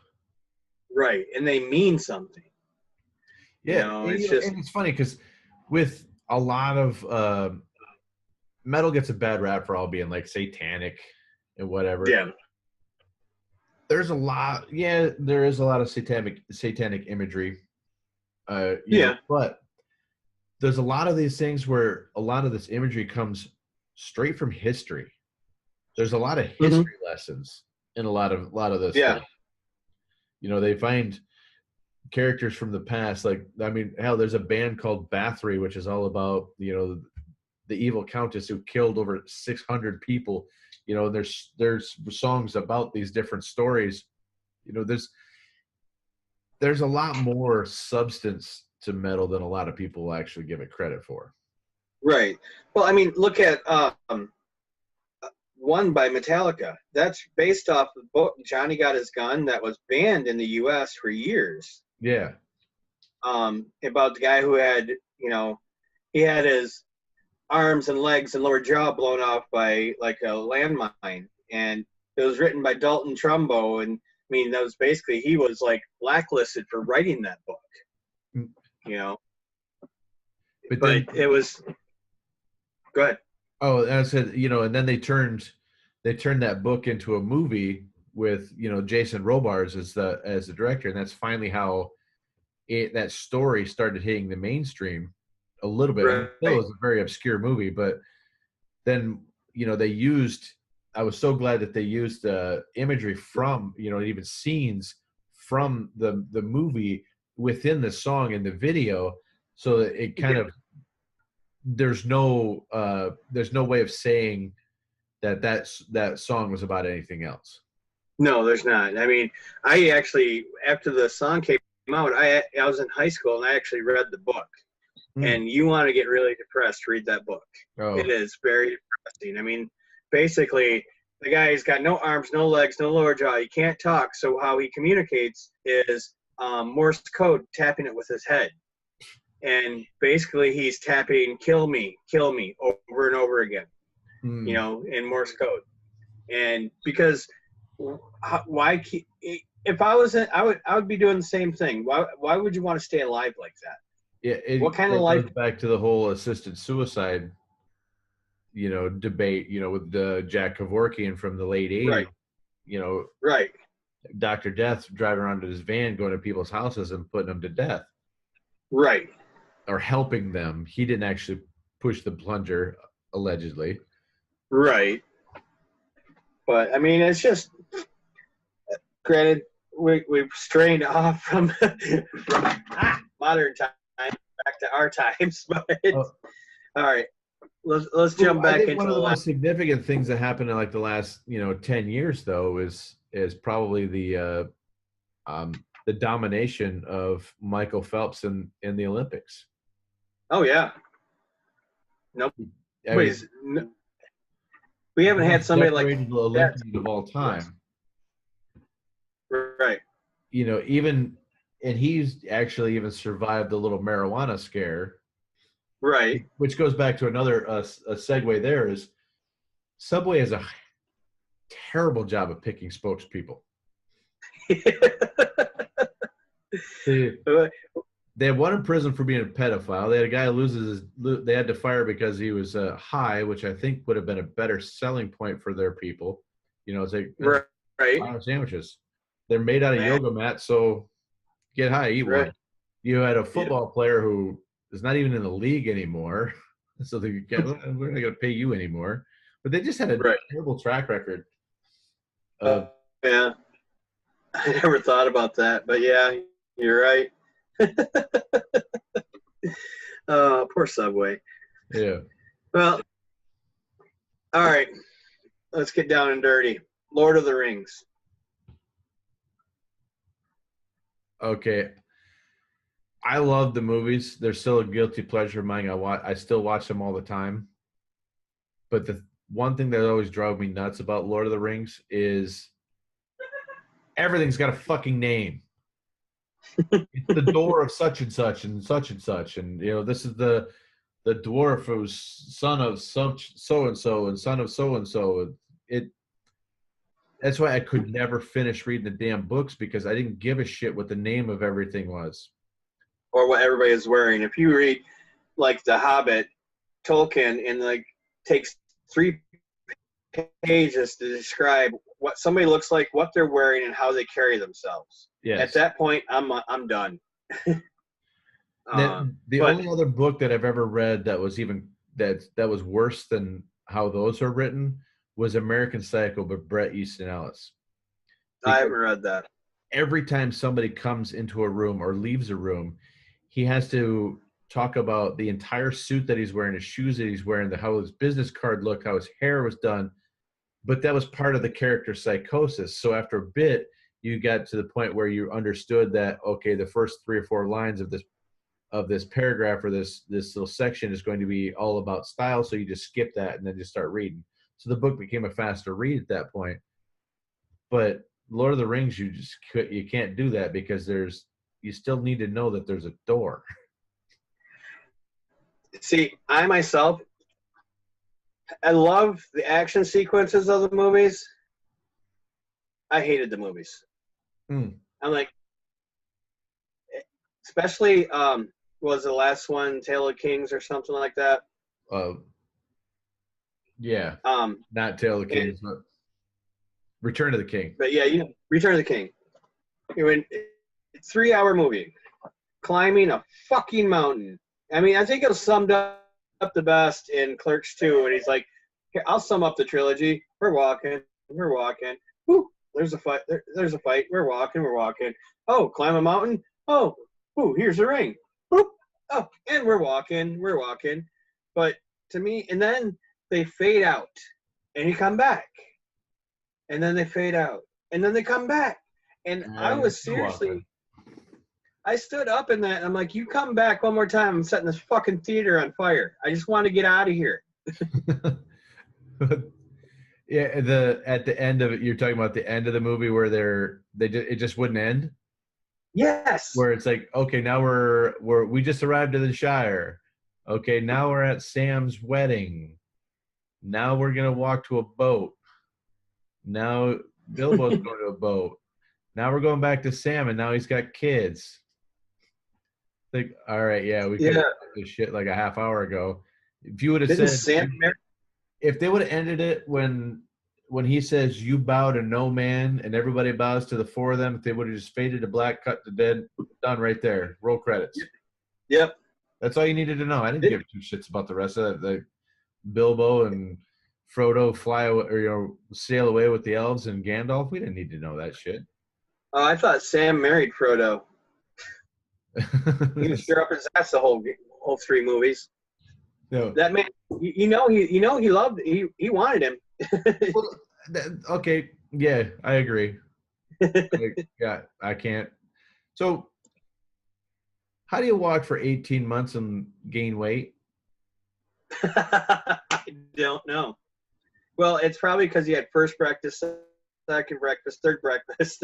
Right. And they mean something. Yeah. And it's funny because with a lot of metal gets a bad rap for all being like satanic and whatever. Yeah. There is a lot of satanic imagery. But there's a lot of these things where a lot of this imagery comes straight from history. There's a lot of history lessons in a lot of this stuff. They find characters from the past. Like, I mean, hell, there's a band called Bathory, which is all about, the evil countess who killed over 600 people. There's songs about these different stories. There's a lot more substance to metal than a lot of people actually give it credit for. Right. Well, I mean, look at one by Metallica. That's based off the book Johnny Got His Gun that was banned in the U.S. for years. Yeah. About the guy who had, he had his arms and legs and lower jaw blown off by like a landmine, and it was written by Dalton Trumbo, and I mean that was basically he was like blacklisted for writing that book, But it was. Go ahead. Oh, I said, and then they turned that book into a movie with Jason Robards as the director, and that's finally how that story started hitting the mainstream a little bit. Right. It was a very obscure movie, but then they used. I was so glad that they used imagery from even scenes from the movie within the song and the video, so that it kind of there's no way of saying that song was about anything else. No, there's not. I mean, I actually, after the song came out, I was in high school and I actually read the book. And you want to get really depressed, read that book. Oh. It is very depressing. I mean, basically, the guy's got no arms, no legs, no lower jaw. He can't talk. So how he communicates is Morse code, tapping it with his head. And basically, he's tapping "kill me" over and over again, in Morse code. And because why? If I was I would be doing the same thing. Why would you want to stay alive like that? Yeah. What kind of life? Goes back to the whole assisted suicide, debate. With Jack Kevorkian from the late '80s. Right. Right. Dr. Death driving around in his van, going to people's houses and putting them to death. Right. Or helping them. He didn't actually push the plunger, allegedly. Right. But I mean, it's just, granted, we've strayed off from modern time back to our times. But all right, let's jump back into one of the most significant things that happened in like the last 10 years, though, is probably the domination of Michael Phelps in the Olympics. Oh yeah. Nope. We haven't had somebody like the Olympian of all time. Right. And he's actually even survived the little marijuana scare. Right. Which goes back to another a segue. There is Subway has a terrible job of picking spokespeople. They had one in prison for being a pedophile. They had a guy who they had to fire because he was high, which I think would have been a better selling point for their people. It's like right. Sandwiches. They're made out of yoga mats, so get high, eat one. You had a football player who is not even in the league anymore, so we're not going to pay you anymore. But they just had a terrible track record. Yeah, I never thought about that, but yeah, you're right. Poor Subway. Yeah. Well, all right. Let's get down and dirty. Lord of the Rings. Okay. I love the movies. They're still a guilty pleasure of mine. I still watch them all the time. But the one thing that always drove me nuts about Lord of the Rings is everything's got a fucking name. It's the door of such and such and such and such, and this is the dwarf who's son of such so and so and son of so and so. It That's why I could never finish reading the damn books, because I didn't give a shit what the name of everything was. Or what everybody is wearing. If you read like The Hobbit, Tolkien, and like takes 3 pages to describe what somebody looks like, what they're wearing, and how they carry themselves. Yes. At that point, I'm done. The only other book that I've ever read that was that was worse than how those are written was American Psycho by Bret Easton Ellis. I haven't read that. Every time somebody comes into a room or leaves a room, he has to talk about the entire suit that he's wearing, the shoes that he's wearing, how his business card looked, how his hair was done. But that was part of the character's psychosis. So after a bit, you got to the point where you understood that, okay, the first 3 or 4 lines of this paragraph or this little section is going to be all about style. So you just skip that and then just start reading. So the book became a faster read at that point. But Lord of the Rings, you can't do that, because you still need to know that there's a door. See, I myself, I love the action sequences of the movies. I hated the movies. I'm like, especially was the last one Tale of Kings or something like that? Yeah. Not Tale of the Kings, but Return of the King. But yeah, Return of the King. It's 3-hour movie, climbing a fucking mountain. I mean, I think it was summed up the best in Clerks 2, and he's like, "Here, I'll sum up the trilogy. We're walking. Woo, there's a fight. There's a fight. We're walking. Oh, climb a mountain. Oh, ooh, here's a ring. Boop. Oh, and we're walking. But to me, and then they fade out, and you come back, and then they fade out, and then they come back, and I was seriously. I stood up in that, and I'm like, you come back one more time, I'm setting this fucking theater on fire. I just want to get out of here. Yeah, at the end of it, you're talking about the end of the movie where it just wouldn't end? Yes. Where it's like, okay, now we just arrived to the Shire. Okay, now we're at Sam's wedding. Now we're going to walk to a boat. Now Bilbo's going to a boat. Now we're going back to Sam, and now he's got kids. Like, all right, yeah, we could have done this shit like a half hour ago. If you would have said, if they would have ended it when he says, "You bow to no man," and everybody bows to the 4 of them, if they would have just faded to black, cut to dead, done right there, roll credits. Yep. That's all you needed to know. I didn't give 2 shits about the rest of it. Like Bilbo and Frodo fly away, or sail away with the elves and Gandalf. We didn't need to know that shit. Oh, I thought Sam married Frodo. He was sure up his ass the whole 3 movies. No. That man, he wanted him. Well, okay, yeah, I agree. Yeah, I can't. So, how do you walk for 18 months and gain weight? I don't know. Well, it's probably because he had first breakfast, second breakfast, third breakfast.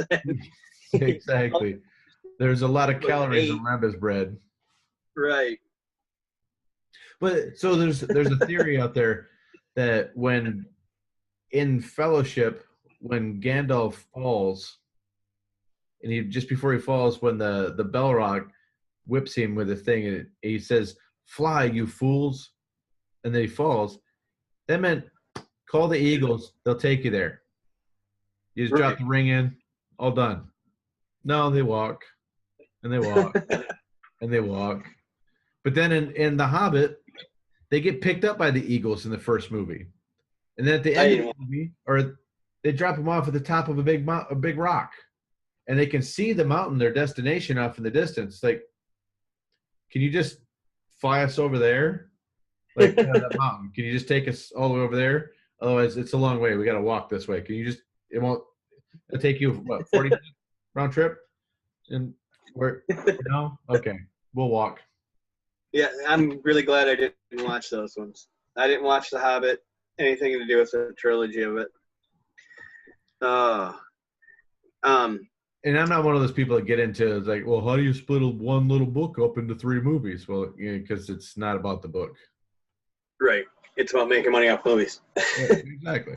Exactly. There's a lot of calories in Rebbe's bread. Right. But so there's a theory out there that when in Fellowship, when Gandalf falls, and just before he falls, when the Balrog whips him with a thing, and he says, "Fly, you fools," and then he falls. That meant, call the Eagles; they'll take you there. You just drop the ring in, all done. No, they walk, and they walk, and they walk. But then in The Hobbit, they get picked up by the Eagles in the first movie, and then at the end of the movie, or they drop them off at the top of a big rock, and they can see the mountain, their destination, off in the distance. Like, can you just fly us over there? Like that mountain. Can you just take us all the way over there? Otherwise, it's a long way. We got to walk this way. Can you just? It'll take you what 40 minutes round trip, and where? No, okay. We'll walk. Yeah, I'm really glad I didn't watch those ones. I didn't watch The Hobbit, anything to do with the trilogy of it. And I'm not one of those people that get into like, well, how do you split one little book up into 3 movies? Well, because it's not about the book. Right. It's about making money off movies. Yeah, exactly.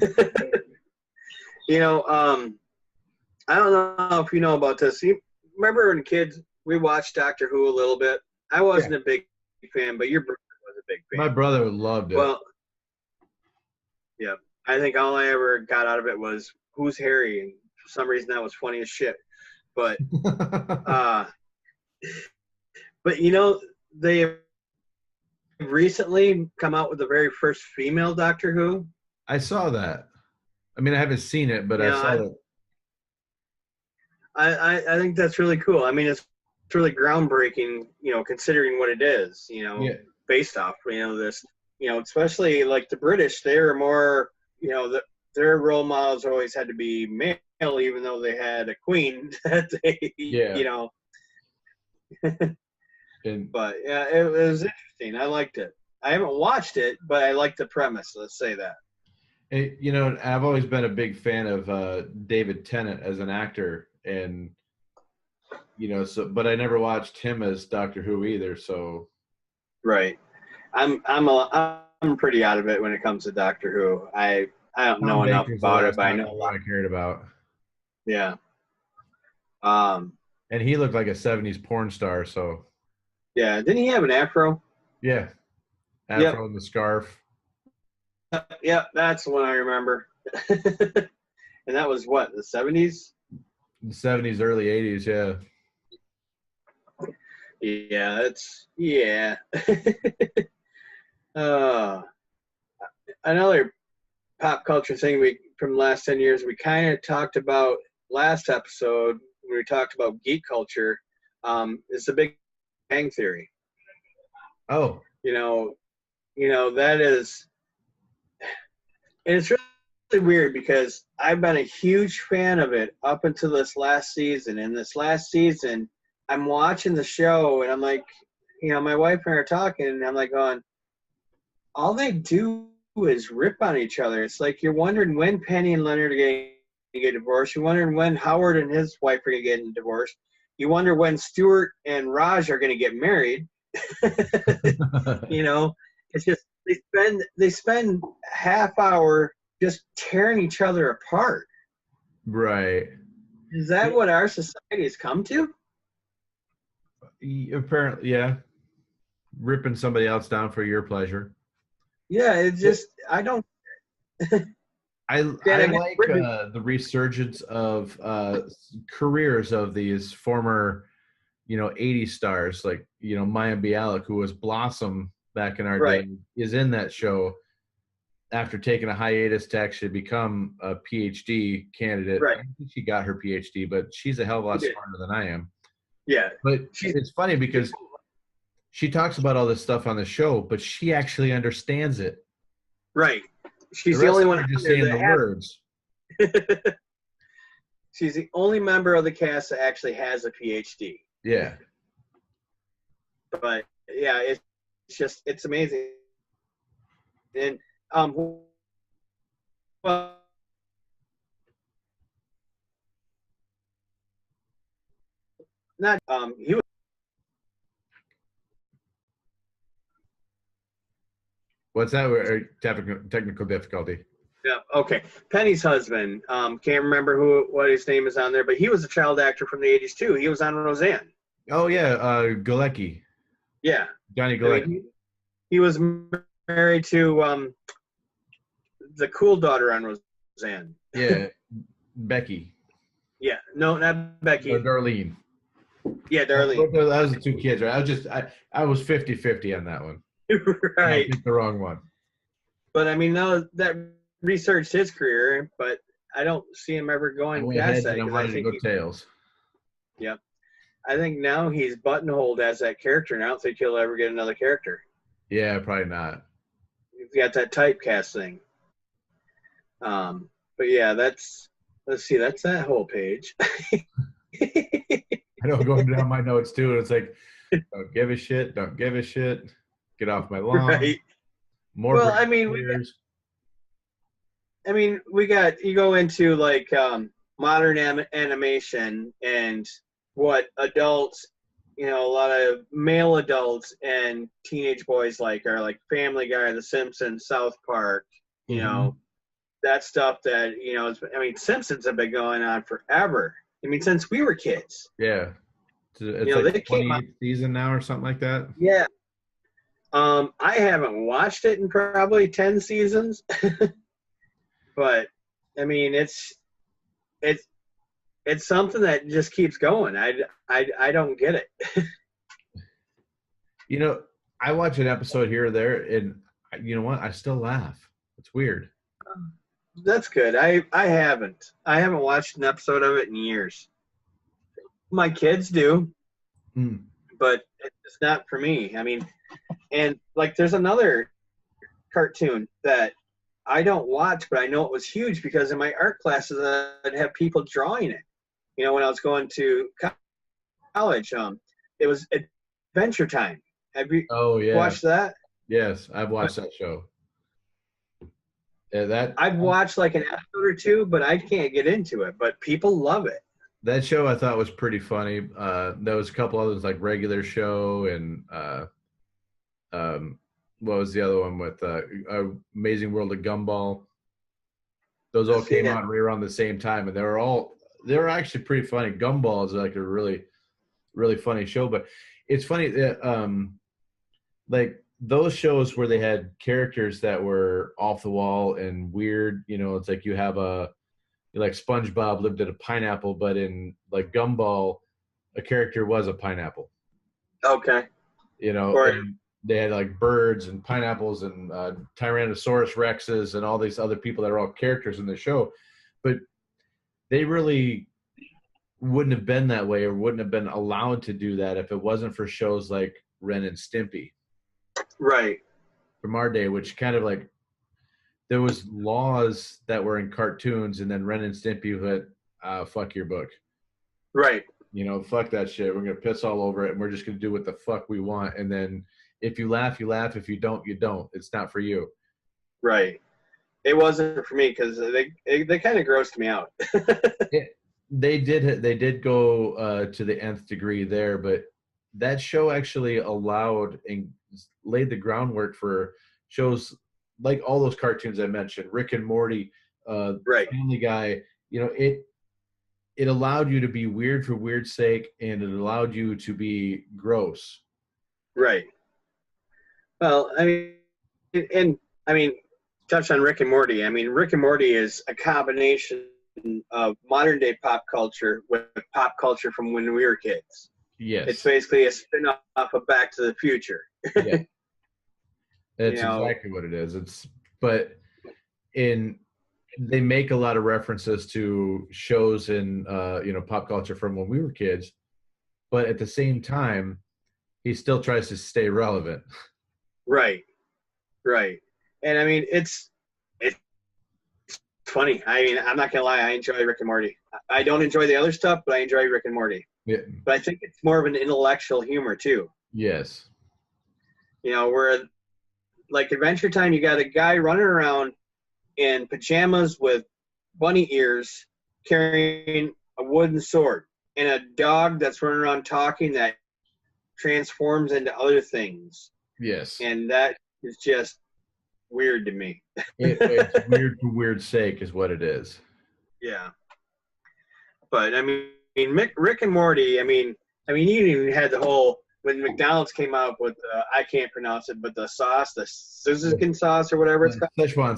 I don't know if you know about this. You remember when kids, we watched Doctor Who a little bit. I wasn't a big fan, but your brother was a big fan. My brother loved it. Well, yeah. I think all I ever got out of it was, who's Harry? And for some reason that was funny as shit. But, they have recently come out with the very first female Doctor Who. I saw that. I mean, I haven't seen it, but I saw it. I think that's really cool. I mean, it's really groundbreaking, considering what it is, based off, this, especially like the British, they were more, their role models always had to be male, even though they had a queen that they, But yeah, it was interesting. I liked it. I haven't watched it, but I like the premise. Let's say that. I've always been a big fan of David Tennant as an actor, and but I never watched him as Doctor Who either. So, right, I'm pretty out of it when it comes to Doctor Who. I don't know enough about it, but I know a lot. I cared about. Yeah. And he looked like a '70s porn star. So. Yeah, didn't he have an afro? Yeah, afro and the scarf. Yep, that's the one I remember. And that was what, the 70s? The 70s, early 80s, yeah. Yeah. Another pop culture thing from the last 10 years, we kind of talked about last episode when we talked about geek culture, is the Big Bang Theory. Oh. That is, and it's really weird because I've been a huge fan of it up until this last season. And this last season, I'm watching the show and I'm like, my wife and I are talking and I'm like going, all they do is rip on each other. It's like you're wondering when Penny and Leonard are going to get divorced. You're wondering when Howard and his wife are going to get divorced. You wonder when Stuart and Raj are going to get married. It's just they spend half hour just tearing each other apart. Right. Is that what our society has come to? Apparently, yeah. Ripping somebody else down for your pleasure. Yeah, it's just I don't. I like the resurgence of careers of these former, 80s stars like Maya Bialik, who was Blossom back in our day, is in that show after taking a hiatus to actually become a PhD candidate. Right. I think she got her PhD, but she's a hell of a lot smarter than I am. Yeah. But it's funny because she talks about all this stuff on the show, but she actually understands it. Right. She's the only one just saying the words. She's the only member of the cast that actually has a PhD. Yeah. But yeah, it's amazing. And well, not he was. What's that? Technical difficulty. Yeah. Okay. Penny's husband. Can't remember what his name is on there, but he was a child actor from the '80s too. He was on Roseanne. Oh yeah, Galecki. Yeah. Johnny Galecki. I mean, he was married to the cool daughter on Roseanne. Yeah, Becky. Yeah. No, not Becky. Or Darlene. Yeah, Darlene. That was the 2 kids, right? I was 50-50 on that one. Right. I picked the wrong one. But I mean, now that researched his career, but I don't see him ever going past that. I wanted to go tails. Yeah. I think now he's buttonholed as that character, and I don't think he'll ever get another character. Yeah, probably not. He's got that typecast thing. But yeah, let's see, that's that whole page. I know, going down my notes too, and it's like, Don't give a shit. Don't give a shit. Get off my lawn. Right. More Well, Britney Spears. we got you go into like modern animation and what adults, a lot of male adults and teenage boys like are like Family Guy, The Simpsons, South Park, Mm-hmm. that stuff that Simpsons have been going on forever. Since we were kids. Yeah. It's like They came out. 28th season now or something like that. Yeah. I haven't watched it in probably 10 seasons, but it's it's something that just keeps going. I don't get it. I watch an episode here or there, and you know what? I still laugh. It's weird. That's good. I haven't watched an episode of it in years. My kids do, but it's not for me. And like there's another cartoon that I don't watch, but I know it was huge because in my art classes I'd have people drawing it. When I was going to college, it was Adventure Time. Have you watched that? Yes, I've watched that show. Yeah, I've watched like an episode or two, but I can't get into it. But people love it. That show I thought was pretty funny. There was a couple others like Regular Show and what was the other one with Amazing World of Gumball? Those all came out right around the same time, and they were actually pretty funny. Gumball is like a really, really funny show, but it's funny that like those shows where they had characters that were off the wall and weird. It's like you have like SpongeBob lived in a pineapple, but in like Gumball, a character was a pineapple. Okay. And they had like birds and pineapples and Tyrannosaurus Rexes and all these other people that are all characters in the show. But they really wouldn't have been that way or wouldn't have been allowed to do that if it wasn't for shows like Ren and Stimpy. Right. From our day, which kind of like there was laws that were in cartoons, and then Ren and Stimpy went, fuck your book. Right. Fuck that shit. We're going to piss all over it, and we're just going to do what the fuck we want. And then if you laugh, you laugh. If you don't, you don't. It's not for you. Right. It wasn't for me because they kind of grossed me out. They did go to the nth degree there, but that show actually allowed and laid the groundwork for shows like all those cartoons I mentioned, Rick and Morty, right. Family Guy. It allowed you to be weird for weird's sake, and it allowed you to be gross. Right. Well, touch on Rick and Morty. Rick and Morty is a combination of modern day pop culture with pop culture from when we were kids. Yes. It's basically a spin-off of Back to the Future. Yeah. That's exactly what it is. They make a lot of references to shows in pop culture from when we were kids, but at the same time, he still tries to stay relevant. Right. And it's funny. I'm not gonna lie, I enjoy Rick and Morty. I don't enjoy the other stuff, but I enjoy Rick and Morty. Yeah. But I think it's more of an intellectual humor too. Yes. Where like Adventure Time, you got a guy running around in pajamas with bunny ears carrying a wooden sword and a dog that's running around talking that transforms into other things. Yes. And that is just weird to me. It's weird for weird's sake is what it is. Yeah. But Rick and Morty, you even had the whole, when McDonald's came out with, I can't pronounce it, but the sauce, the Suzuki sauce or whatever it's called. Szechuan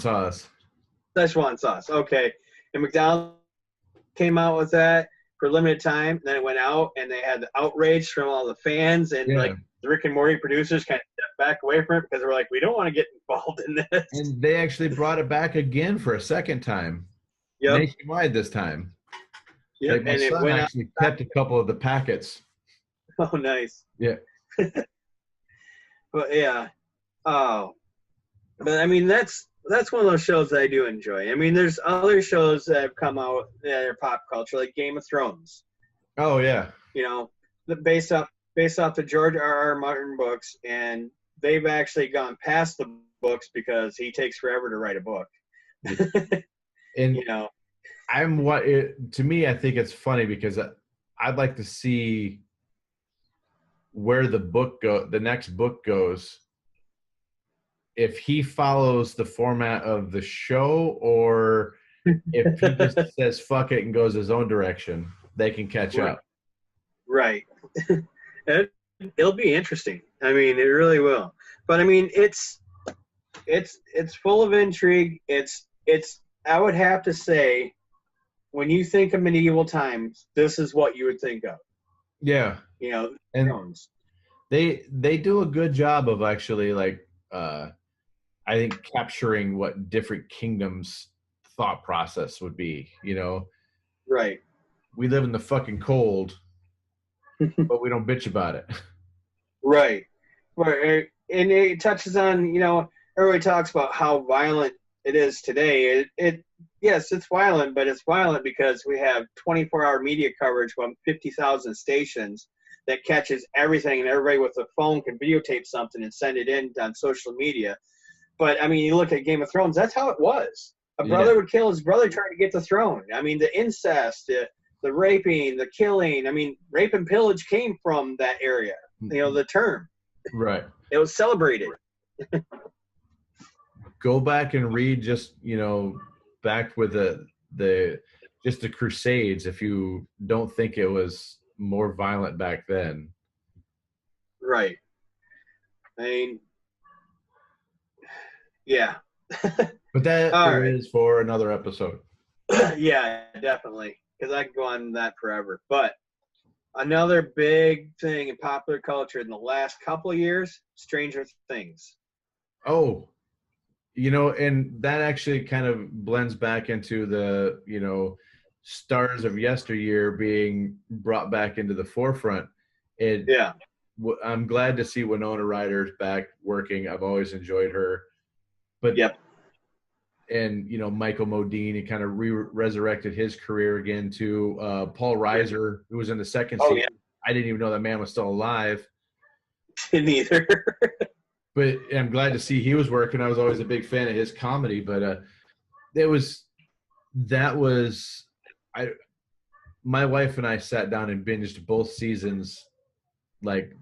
sauce. Okay. And McDonald's came out with that for a limited time. Then it went out, and they had the outrage from all the fans, and like the Rick and Morty producers kind of stepped back away from it because they were like, we don't want to get involved in this. And they actually brought it back again for a second time. Yep. Nationwide this time. Yeah, like my son actually kept a couple of the packets. Oh, nice. Yeah. But yeah. Oh. But that's one of those shows that I do enjoy. There's other shows that have come out that are pop culture, like Game of Thrones. Oh yeah. Based off based off the George R. R. Martin books, and they've actually gone past the books because he takes forever to write a book. And you know, to me, I think it's funny because I'd like to see where the next book goes, if he follows the format of the show or if he just says fuck it and goes his own direction. They can catch up. Right. It'll be interesting. I mean, it really will. But I mean, it's full of intrigue. It's I would have to say, when you think of medieval times, this is what you would think of. Yeah. You know, and Thrones. They do a good job of actually, like, I think, capturing what different kingdoms' thought process would be, you know? Right. We live in the fucking cold, but we don't bitch about it. Right. And it touches on, everybody talks about how violent it is today. Yes, it's violent, but it's violent because we have 24-hour media coverage from 50,000 stations that catches everything, and everybody with a phone can videotape something and send it in on social media. But, I mean, you look at Game of Thrones, that's how it was. A brother would kill his brother trying to get the throne. I mean, the incest, the raping, the killing. I mean, rape and pillage came from that area, the term. Right. It was celebrated. Go back and read just, back with the Crusades, if you don't think it was more violent back then. Right. I mean, yeah. But that is for another episode. Yeah, definitely. Because I could go on that forever. But another big thing in popular culture in the last couple of years, Stranger Things. Oh, and that actually kind of blends back into the, stars of yesteryear being brought back into the forefront. Yeah. I'm glad to see Winona Ryder's back working. I've always enjoyed her. But yep. And, Michael Modine, he kind of resurrected his career again too. Paul Reiser, who was in the second season. Yeah. I didn't even know that man was still alive. Didn't either. But I'm glad to see he was working. I was always a big fan of his comedy, but my wife and I sat down and binged both seasons. Like,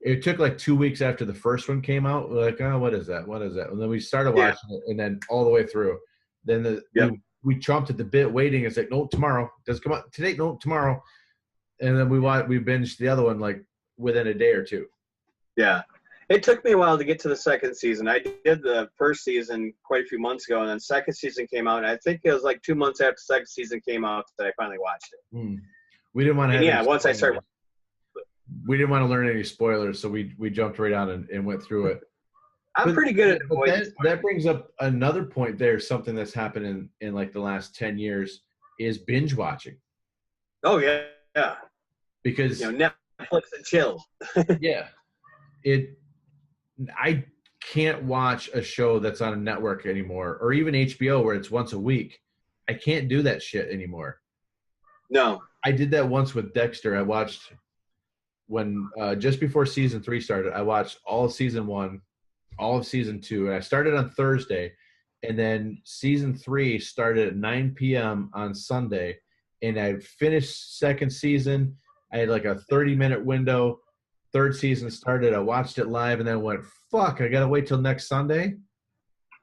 it took like 2 weeks after the first one came out. We're like, oh, what is that? And then we started watching it, and then all the way through. Then we chomped at the bit waiting. It's like, no, tomorrow. Does it come out today? No, tomorrow. And then we binged the other one like within a day or two. Yeah. It took me a while to get to the second season. I did the first season quite a few months ago, and then second season came out. And I think it was like 2 months after second season came out that I finally watched it. We didn't want to. Once I started. We didn't want to learn any spoilers, so we jumped right on and went through it. I'm pretty good at avoiding. That brings up another point there. Something that's happened in like the last 10 years is binge watching. Oh, yeah. Because Netflix and chill. Yeah. I can't watch a show that's on a network anymore, or even HBO where it's once a week. I can't do that shit anymore. No. I did that once with Dexter. I watched when just before season 3 started. I watched all of season 1, all of season 2, and I started on Thursday, and then season 3 started at 9 p.m. on Sunday, and I finished second season. I had like a 30-minute window. Third season started. I watched it live, and then went, fuck, I got to wait till next Sunday?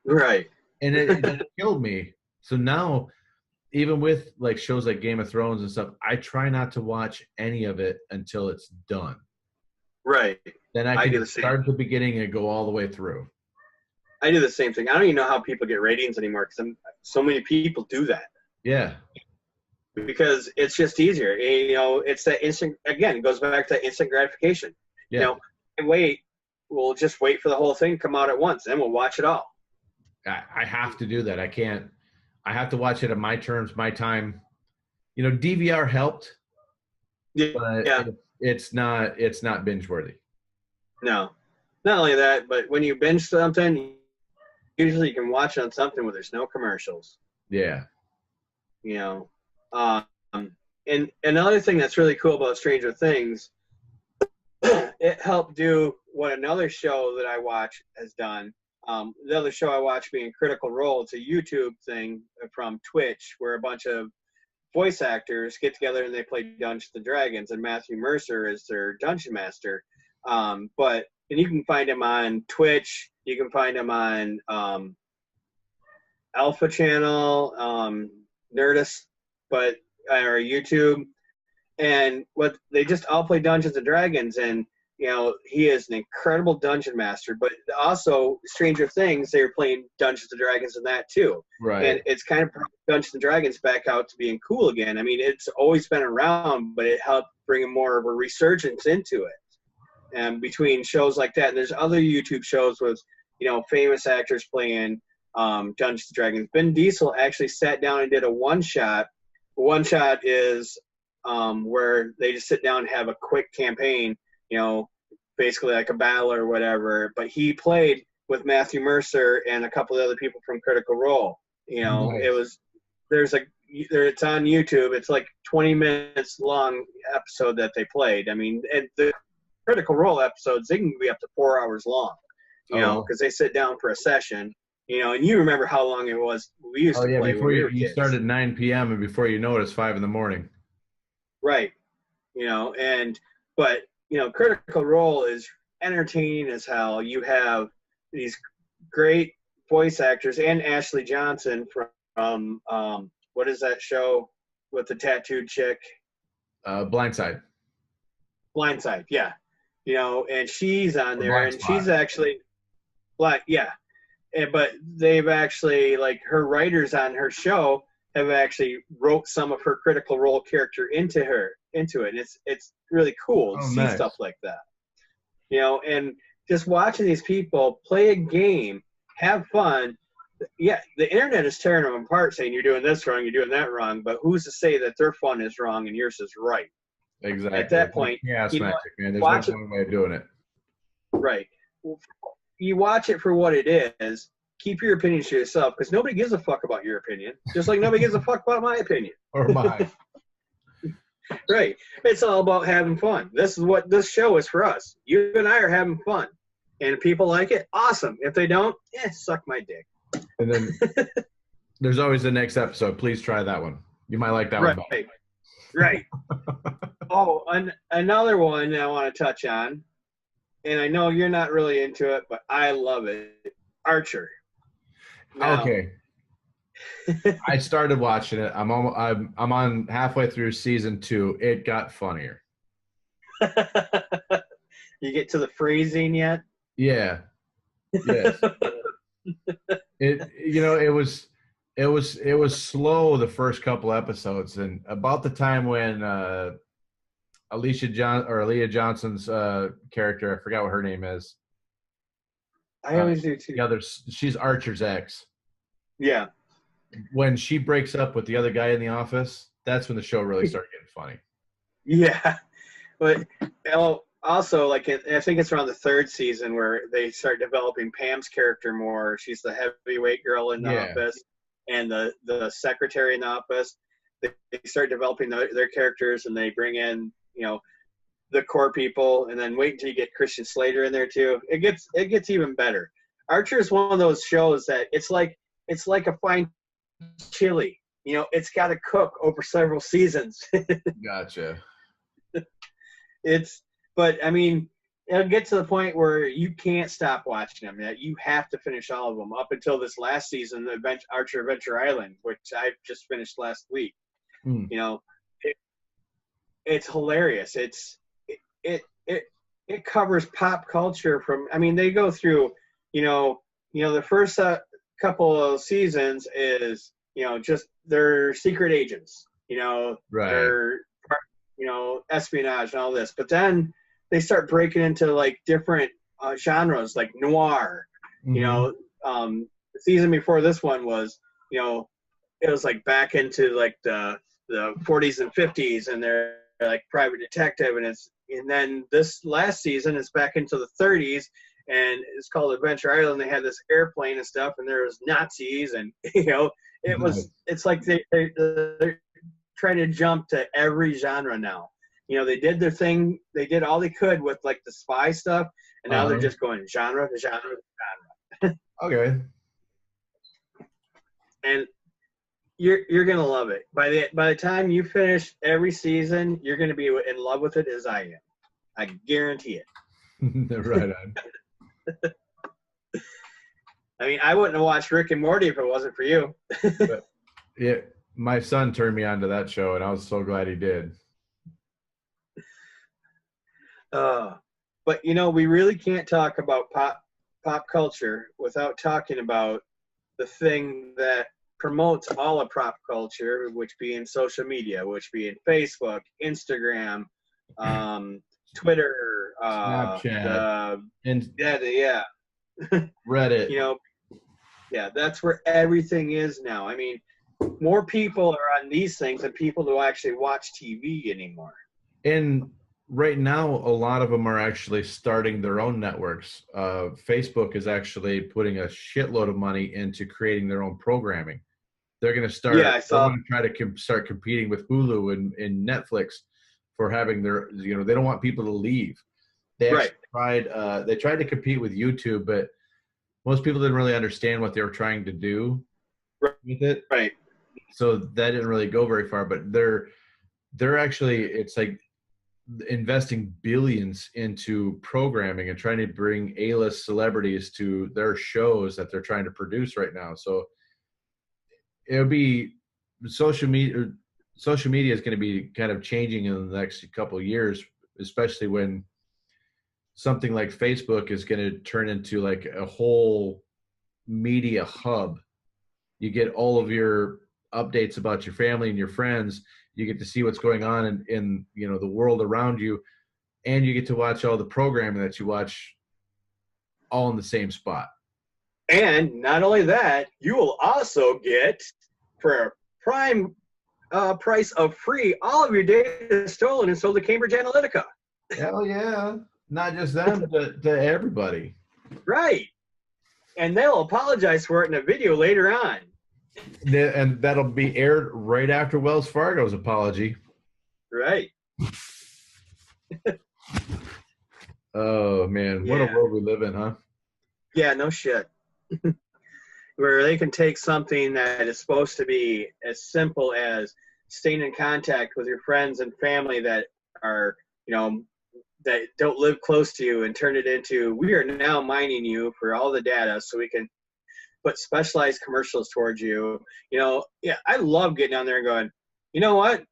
Right. And it killed me. So now, even with like shows like Game of Thrones and stuff, I try not to watch any of it until it's done. Right. Then I can start at the beginning and go all the way through. I do the same thing. I don't even know how people get ratings anymore because so many people do that. Yeah. Because it's just easier. It's that instant, again, it goes back to instant gratification. Yeah. We'll just wait for the whole thing to come out at once, and we'll watch it all. I have to do that. I have to watch it at my terms, my time. DVR helped, but it's not binge worthy. No, not only that, but when you binge something, usually you can watch it on something where there's no commercials. Yeah. And another thing that's really cool about Stranger Things, it helped do what another show that I watch has done. The other show I watch being Critical Role. It's a YouTube thing from Twitch where a bunch of voice actors get together and they play Dungeons and Dragons, and Matthew Mercer is their dungeon master. And you can find him on Twitch. You can find him on Alpha Channel, Nerdist, or YouTube. And what they just all play Dungeons and Dragons, and he is an incredible dungeon master. But also, Stranger Things, they were playing Dungeons and Dragons in that too. Right. And it's kind of brought Dungeons and Dragons back out to being cool again. I mean, it's always been around, but it helped bring more of a resurgence into it. And between shows like that, and there's other YouTube shows with famous actors playing Dungeons and Dragons. Ben Diesel actually sat down and did a one shot. One shot is where they just sit down and have a quick campaign, basically like a battle or whatever. But he played with Matthew Mercer and a couple of other people from Critical Role. Nice. It's on YouTube. It's like 20 minutes long episode that they played. I mean, the Critical Role episodes, they can be up to 4 hours long, because they sit down for a session. And you remember how long it was we used to play before when we were you kids. start at 9 p.m. and before you know it, it's 5 in the morning. Right. But Critical Role is entertaining as hell. You have these great voice actors and Ashley Johnson from what is that show with the tattooed chick? Blindside. Blindside, yeah. And she's on there, and she's actually black, yeah. But they've actually, like, her writers on her show have actually wrote some of her Critical Role character into it. It's really cool to see stuff like that. And just watching these people play a game, have fun. Yeah, the internet is tearing them apart, saying you're doing this wrong, you're doing that wrong. But who's to say that their fun is wrong and yours is right? Exactly. At that point, magic, man. There's no one way of doing it. Right. You watch it for what it is. Keep your opinions to yourself, because nobody gives a fuck about your opinion. Just like nobody gives a fuck about my opinion. Or mine. Right. It's all about having fun. This is what this show is for us. You and I are having fun. And if people like it, awesome. If they don't, suck my dick. And then there's always the next episode. Please try that one. You might like that one better. Right. Oh, another one I want to touch on, and I know you're not really into it, but I love it. Archer. Now, okay. I started watching it. I'm on halfway through season 2. It got funnier. You get to the freezing yet? Yeah. Yes. It was slow the first couple episodes, and about the time when Aaliyah Johnson's character, I forgot what her name is. I always do too. She's Archer's ex. Yeah. When she breaks up with the other guy in the office, that's when the show really started getting funny. Yeah. But also, like, I think it's around the 3rd season where they start developing Pam's character more. She's the heavyweight girl in the office, and the secretary in the office. They start developing their characters, and they bring in, the core people, and then wait until you get Christian Slater in there too. It gets even better. Archer is one of those shows that it's like a fine chili. It's got to cook over several seasons. Gotcha. But I mean, it'll get to the point where you can't stop watching them. That you have to finish all of them up until this last season, Archer Adventure Island, which I just finished last week. It's hilarious. It covers pop culture from. I mean, they go through. The first couple of seasons is just they're secret agents. Right. They're espionage and all this, but then they start breaking into like different genres, like noir. The season before this one was, it was like back into like the 40s and 50s, and they're like private detective, and then this last season is back into the 30s, and it's called Adventure Island. They had this airplane and stuff, and there was Nazis, and it's like they're trying to jump to every genre now. They did their thing. They did all they could with like the spy stuff, and now they're just going genre to genre to genre. Okay. And you're gonna love it. By the time you finish every season, you're gonna be in love with it as I am. I guarantee it. Right on. I mean, I wouldn't have watched Rick and Morty if it wasn't for you. But, yeah, my son turned me on to that show, and I was so glad he did. But we really can't talk about pop culture without talking about the thing that promotes all of pop culture, which being social media, which being Facebook, Instagram, Twitter, Snapchat, and Reddit. Yeah, that's where everything is now. I mean, more people are on these things than people who actually watch TV anymore. And right now, a lot of them are actually starting their own networks. Facebook is actually putting a shitload of money into creating their own programming. They're going to start. Yeah, I saw. They're going to try to start competing with Hulu and Netflix for having their. They don't want people to leave. They tried to compete with YouTube, but most people didn't really understand what they were trying to do with it. Right. So that didn't really go very far. But they're actually, it's like investing billions into programming and trying to bring A-list celebrities to their shows that they're trying to produce right now. So it'll be social media is going to be kind of changing in the next couple of years, especially when something like Facebook is going to turn into like a whole media hub. You get all of your updates about your family and your friends. You get to see what's going on in the world around you, and you get to watch all the programming that you watch all in the same spot. And not only that, you will also get, for a prime price of free, all of your data stolen and sold to Cambridge Analytica. Hell yeah. Not just them, but to everybody. Right. And they'll apologize for it in a video later on. And that'll be aired right after Wells Fargo's apology. Right. Oh, man. What a world we live in, huh? Yeah, no shit. Where they can take something that is supposed to be as simple as staying in contact with your friends and family that are, that don't live close to you, and turn it into, we are now mining you for all the data so we can put specialized commercials towards you. I love getting on there and going, you know what?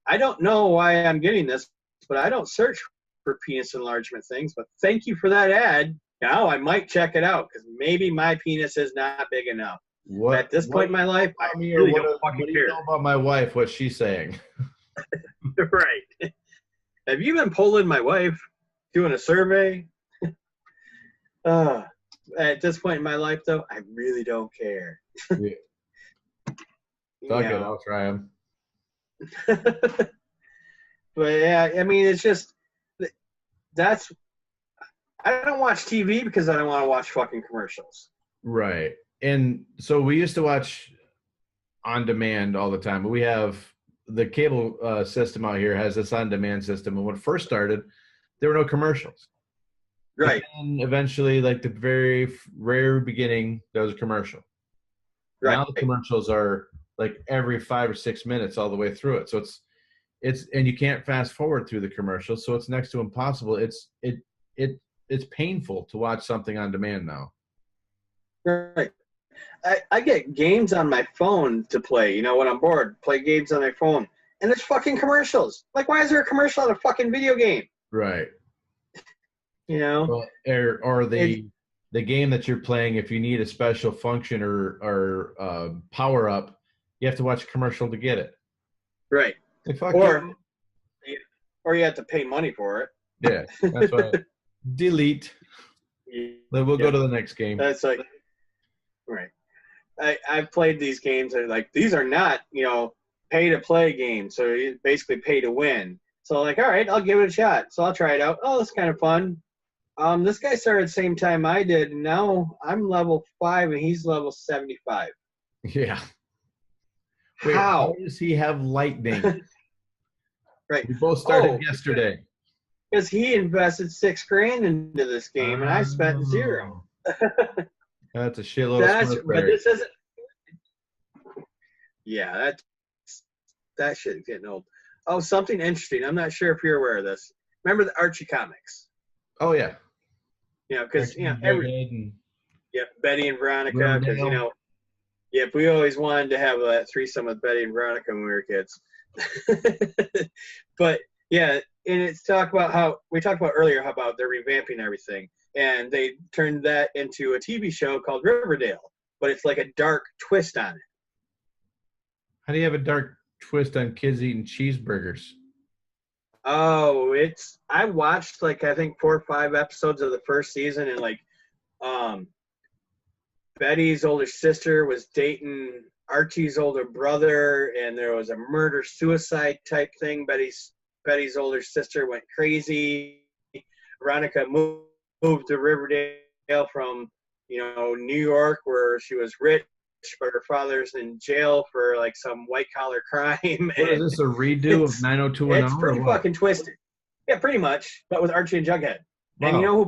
I don't know why I'm getting this, but I don't search for penis enlargement things, but thank you for that ad. Now I might check it out because maybe my penis is not big enough. At this point in my life, I really don't fucking care. What do you know about my wife? What's she saying? Right. Have you been polling my wife, doing a survey? At this point in my life, though, I really don't care. Yeah. Fuck it, I'll try them. But yeah, I mean, it's just I don't watch TV because I don't want to watch fucking commercials. Right. And so we used to watch on demand all the time, but we have the cable system out here has this on demand system. And when it first started, there were no commercials. Right. And eventually, like the very rare beginning, there was a commercial. Right. Now the commercials are like every 5 or 6 minutes all the way through it. So it's and you can't fast forward through the commercials. So it's next to impossible. It's painful to watch something on demand now. Right. I get games on my phone to play, when I'm bored, play games on my phone. And there's fucking commercials. Like, why is there a commercial on a fucking video game? Right. Well, or the game that you're playing, if you need a special function or power up, you have to watch a commercial to get it. Right. Or you have to pay money for it. Yeah, that's right. Delete. Yeah. We'll go to the next game. That's like, right. I've played these games and these are not, pay to play games. So you basically pay to win. So all right, I'll give it a shot. So I'll try it out. Oh, that's kind of fun. This guy started the same time I did, and now I'm level 5 and he's level 75. Yeah. Wait, how does he have lightning? Right. We both started yesterday. Because he invested $6,000 into this game, and I spent zero. That's a shitload of But Smurfberry. this isn't. Yeah, that shit's getting old. Oh, something interesting. I'm not sure if you're aware of this. Remember the Archie comics? Oh yeah. Because Betty and Veronica. Because if we always wanted to have that threesome with Betty and Veronica when we were kids. But yeah, and it's talk about how we talked about earlier how about they're revamping everything, and they turned that into a TV show called Riverdale, but it's like a dark twist on it. How do you have a dark twist on kids eating cheeseburgers? Oh, I watched I think 4 or 5 episodes of the first season, and Betty's older sister was dating Archie's older brother, and there was a murder-suicide type thing. Betty's older sister went crazy. Veronica moved to Riverdale from, New York, where she was rich, but her father's in jail for some white-collar crime. What is this, a redo of 90210? It's pretty fucking twisted. Yeah, pretty much, but with Archie and Jughead. Wow. And you know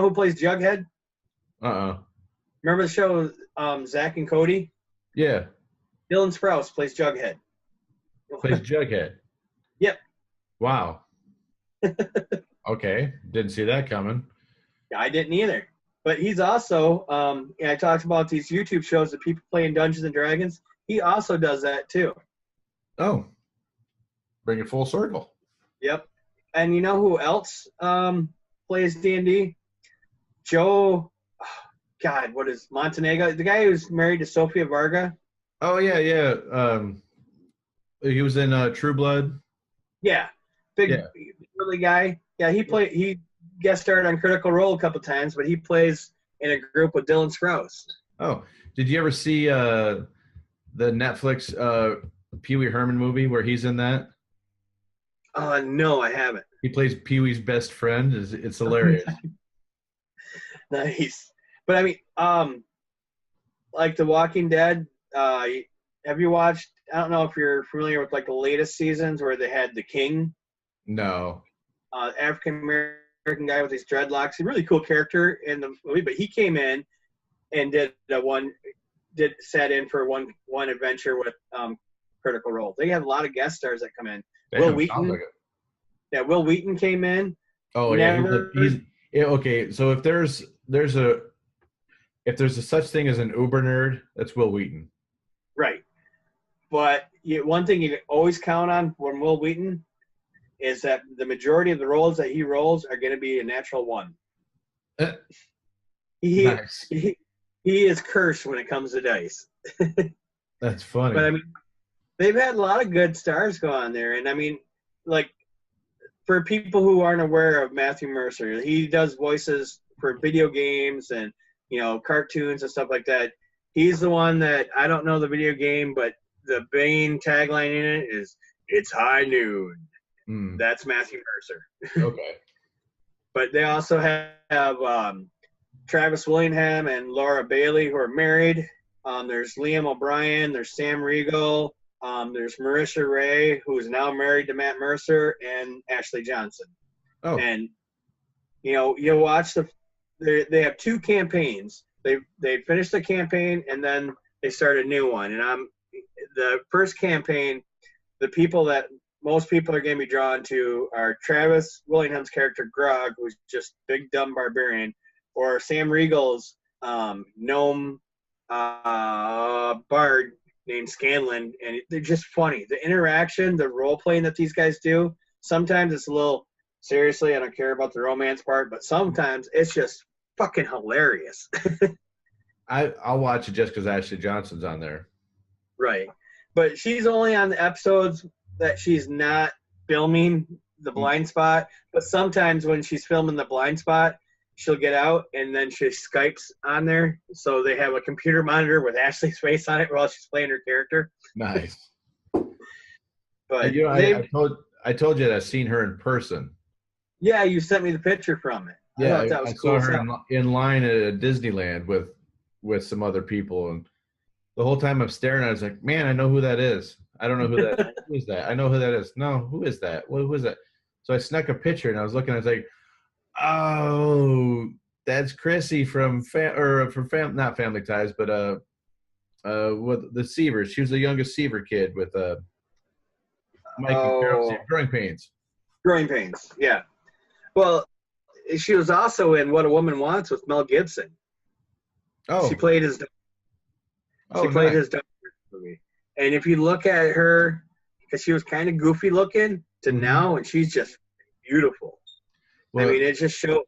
who plays Jughead? Remember the show Zach and Cody? Yeah. Dylan Sprouse plays Jughead. Plays Jughead. Yep. Wow. Okay. Didn't see that coming. I didn't either. But he's also, I talked about these YouTube shows that people play in Dungeons and Dragons. He also does that too. Oh. Bring it full circle. Yep. And you know who else plays D&D? Joe, God, what is Montenegro? The guy who's married to Sofia Varga. Oh, yeah. He was in True Blood. Yeah. Big burly guy. Yeah, he guest starred on Critical Role a couple times, but he plays in a group with Dylan Sprouse. Oh, did you ever see the Netflix Pee Wee Herman movie where he's in that? No, I haven't. He plays Pee Wee's best friend. It's hilarious. Nice. But I mean, like The Walking Dead, have you watched, I don't know if you're familiar with the latest seasons where they had the King. No. African-American guy with these dreadlocks. A really cool character in the movie, but he came in and sat in for one adventure with Critical Role. They have a lot of guest stars that come in. Damn, Will Wheaton. Yeah, Will Wheaton came in. Oh yeah, okay. So if there's a such thing as an Uber nerd, that's Will Wheaton. Right. But one thing you can always count on when Will Wheaton is that the majority of the roles that he rolls are going to be a natural one. Nice. He is cursed when it comes to dice. That's funny. But I mean, they've had a lot of good stars go on there, and I mean, for people who aren't aware of Matthew Mercer, he does voices for video games and cartoons and stuff like that. He's the one that, I don't know the video game, but the Bane tagline in it is "It's high noon." That's Matthew Mercer. Okay. But they also have Travis Willingham and Laura Bailey, who are married. There's Liam O'Brien. There's Sam Riegel. There's Marissa Ray, who's now married to Matt Mercer, and Ashley Johnson. Oh. And you watch they have 2 campaigns. They finished the campaign and then they start a new one. And the first campaign, the people that most people are going to be drawn to are Travis Willingham's character Grog, who's just big dumb barbarian, or Sam Riegel's gnome bard named Scanlan, and they're just funny. The interaction, the role playing that these guys do, sometimes it's a little seriously, I don't care about the romance part, but sometimes it's just fucking hilarious. I'll watch it just because Ashley Johnson's on there. Right. But she's only on the episodes that she's not filming the blind spot, but sometimes when she's filming the blind spot, she'll get out and then she Skypes on there. So they have a computer monitor with Ashley's face on it while she's playing her character. Nice. But I told you that I've seen her in person. Yeah, you sent me the picture from it. Yeah, I saw her in line at Disneyland with some other people, and the whole time I'm staring at it, I was like, man, I know who that is. I don't know who that. Who is that? I know who that is. No, who is that? Who is that? So I snuck a picture and I was looking. I was like, oh, that's Chrissy from not Family Ties, but with the Seavers. She was the youngest Seaver kid with Mike and Carol Seaver. Oh, Growing Pains. Growing Pains. Yeah. Well, she was also in What a Woman Wants with Mel Gibson. She Oh, played his. She oh, played nice. his daughter in the movie. And if you look at her, because she was kind of goofy looking to Mm-hmm. now, and she's just beautiful. I Well, mean, it just showed.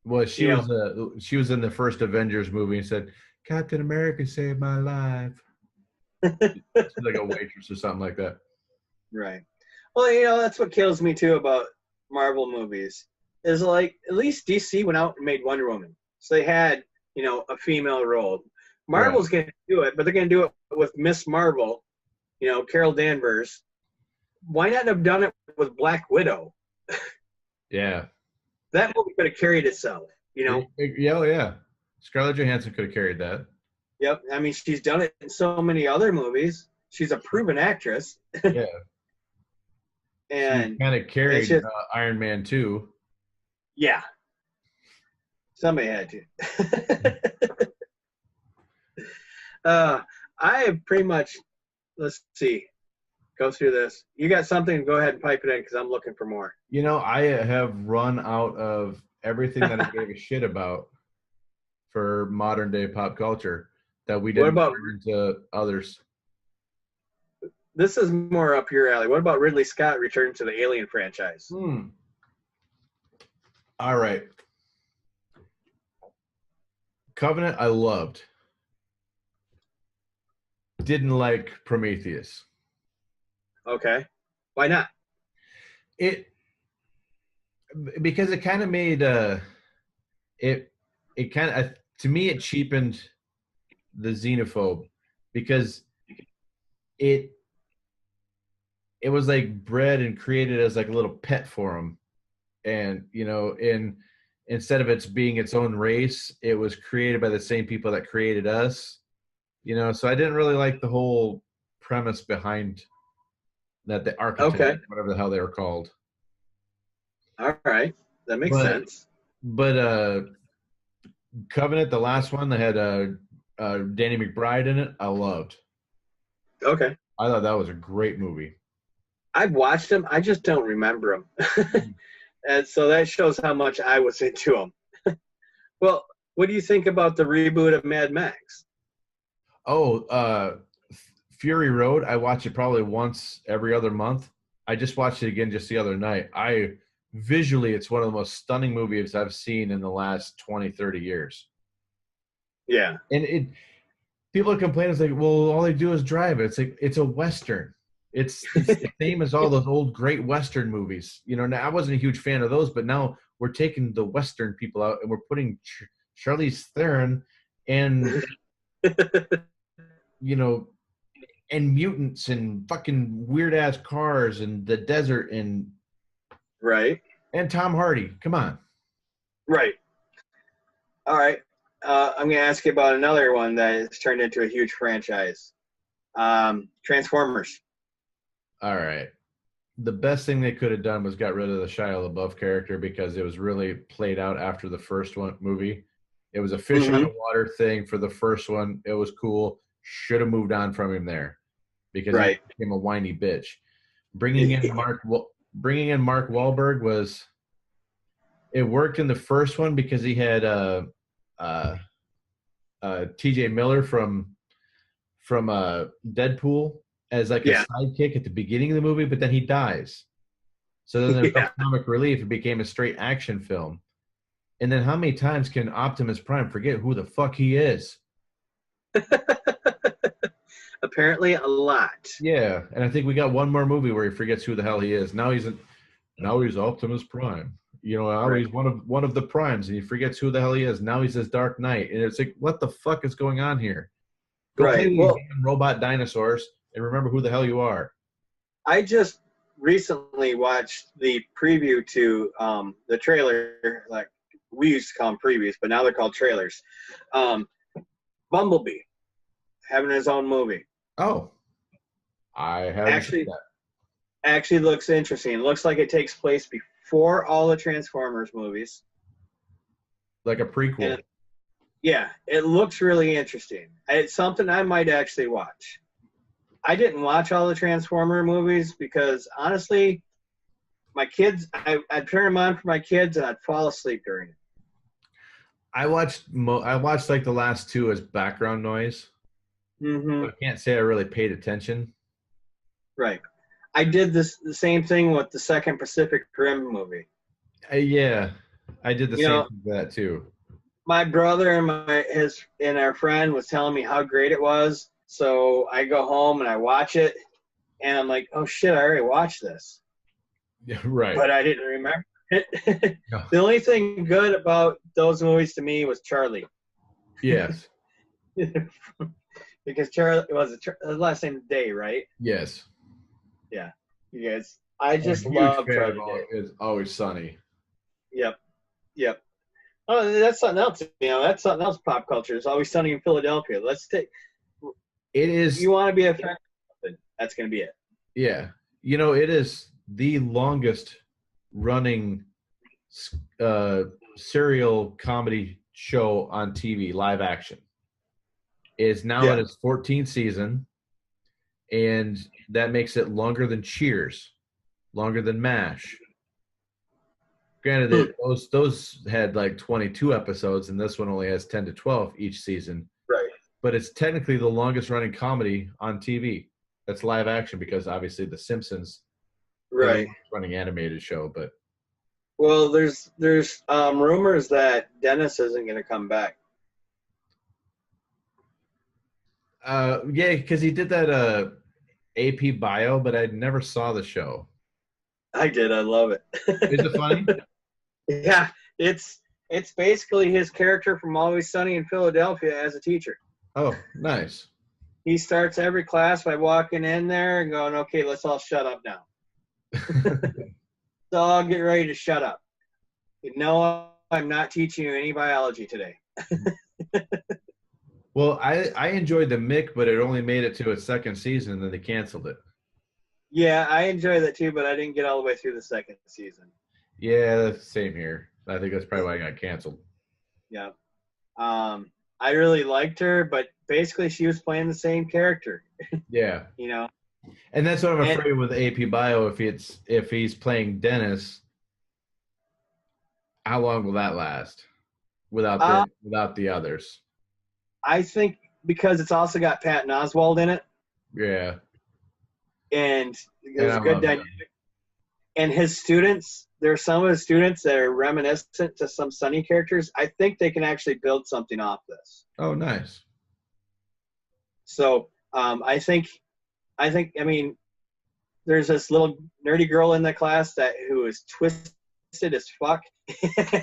well, You know, she was in the first Avengers movie and said, "Captain America saved my life." She's like a waitress or something like that. right. Well, that's what kills me too about Marvel movies is like at least DC went out and made Wonder Woman, so they had a female role. Right. Marvel's gonna do it, but they're gonna do it with Miss Marvel, Carol Danvers. Why not have done it with Black Widow? Yeah. That movie could have carried itself. Yeah, oh, yeah. Scarlett Johansson could have carried that. Yep. I mean, she's done it in so many other movies. She's a proven actress, Yeah. She and kind of it's carried just Iron Man 2. yeah, somebody had to. I have pretty much. Let's see. Go through this. You got something? Go ahead and pipe it in because I'm looking for more. I have run out of everything that I gave a shit about for modern day pop culture that we What didn't about turn into others. this? Is more up your alley. What about Ridley Scott returning to the Alien franchise? All right. Covenant, I loved. Didn't like Prometheus. Okay, why not? It because it kind of made it kind of to me it cheapened the xenophobe because it was like bred and created as like a little pet for him, and instead of it being its own race, it was created by the same people that created us. So I didn't really like the whole premise behind that, the architect, Okay, whatever the hell they were called. all right, that makes But sense. Covenant, the last one that had Danny McBride in it, I loved. Okay, I thought that was a great movie. I've watched them. I just don't remember them, and so that shows how much I was into them. Well, what do you think about the reboot of Mad Max? Oh, Fury Road, I watch it probably once every other month. I just watched it again just the other night. Visually, it's one of the most stunning movies I've seen in the last 20, 30 years. Yeah. And people are complaining, it's like, well, all they do is drive it. It's like, it's a Western. It's the same as all those old great Western movies. Now I wasn't a huge fan of those, but now we're taking the Western people out and we're putting Charlize Theron and, and mutants and fucking weird ass cars and the desert and Right. Tom Hardy. Come on. Right. All right. I'm going to ask you about another one that has turned into a huge franchise. Transformers. All right. The best thing they could have done was got rid of the Shia LaBeouf character because it was really played out after the first movie. It was a fish out of water thing for the first one. It was cool. Should have moved on from him there because he became a whiny bitch. Bringing in Mark Wahlberg it worked in the first one because he had TJ Miller from Deadpool as like a sidekick at the beginning of the movie, but then he dies. So then there's no comic relief. It became a straight action film. And then how many times can Optimus Prime forget who the fuck he is? Apparently a lot. Yeah, and I think we got one more movie where he forgets who the hell he is. Now he's Optimus Prime. He's one of the primes, and he forgets who the hell he is. Now he's this Dark Knight, and it's like, what the fuck is going on here? Go play these robot dinosaurs and remember who the hell you are. I just recently watched the preview to the trailer. Like we used to call them previews, but now they're called trailers. Bumblebee having his own movie. Oh, I haven't seen Actually, that. actually looks interesting. It looks like it takes place before all the Transformers movies. Like a And prequel. yeah, it looks really interesting. It's something I might actually watch. I didn't watch all the Transformer movies because honestly, my kids, I'd turn them on for my kids and I'd fall asleep during it. I watched like the last two as background noise. Mm-hmm. So I can't say I really paid attention. Right. I did the same thing with the second Pacific Rim movie. Yeah, I did the You same know, thing for that too. my brother and our friend was telling me how great it was. So I go home and I watch it, and I'm like, oh shit, I already watched this, Yeah, right. but I didn't remember it. No. The only thing good about those movies to me was Charlie, Yes. because Charlie was the last name Day, right? Yes. Yeah, you guys. I I'm a just huge love fan of Charlie Day. It's Always Sunny. Yep, yep. Oh, that's something else. That's something else. Pop culture is always sunny in Philadelphia. Let's take. It is, You want to be a fan? That's gonna be it. yeah. It is the longest running uh, serial comedy show on TV, live action. It is now in Yeah. its 14th season, and that makes it longer than Cheers, longer than MASH. Granted, Hmm. those had like 22 episodes, and this one only has 10 to 12 each season. Right. But it's technically the longest running comedy on TV. That's live action because obviously The Simpsons, the Right. longest running animated show. But Well, there's rumors that Dennis isn't gonna come back. yeah, because he did that AP Bio, but I never saw the show. I did. I love it. Is it funny? Yeah, it's basically his character from Always Sunny in Philadelphia as a teacher. Oh, nice. He starts every class by walking in there and going, "Okay, let's all shut up now. So I'll get ready to shut up. No, I'm not teaching you any biology today." Well, I enjoyed the Mick, but it only made it to its second season, and then they canceled it. Yeah, I enjoy that too, but I didn't get all the way through the second season. Yeah, that's the same here. I think that's probably why it got canceled. Yeah. I really liked her, but basically she was playing the same character, Yeah. you know. And that's what I'm And afraid with AP Bio. If he's playing Dennis, how long will that last without the others? I think because it's also got Patton Oswalt in it, Yeah, and and there's I a good love dynamic. him. And his students, there's some of his students that are reminiscent to some Sunny characters. I think they can actually build something off this. Oh, nice. So I mean, there's this little nerdy girl in the class who is twisted as fuck,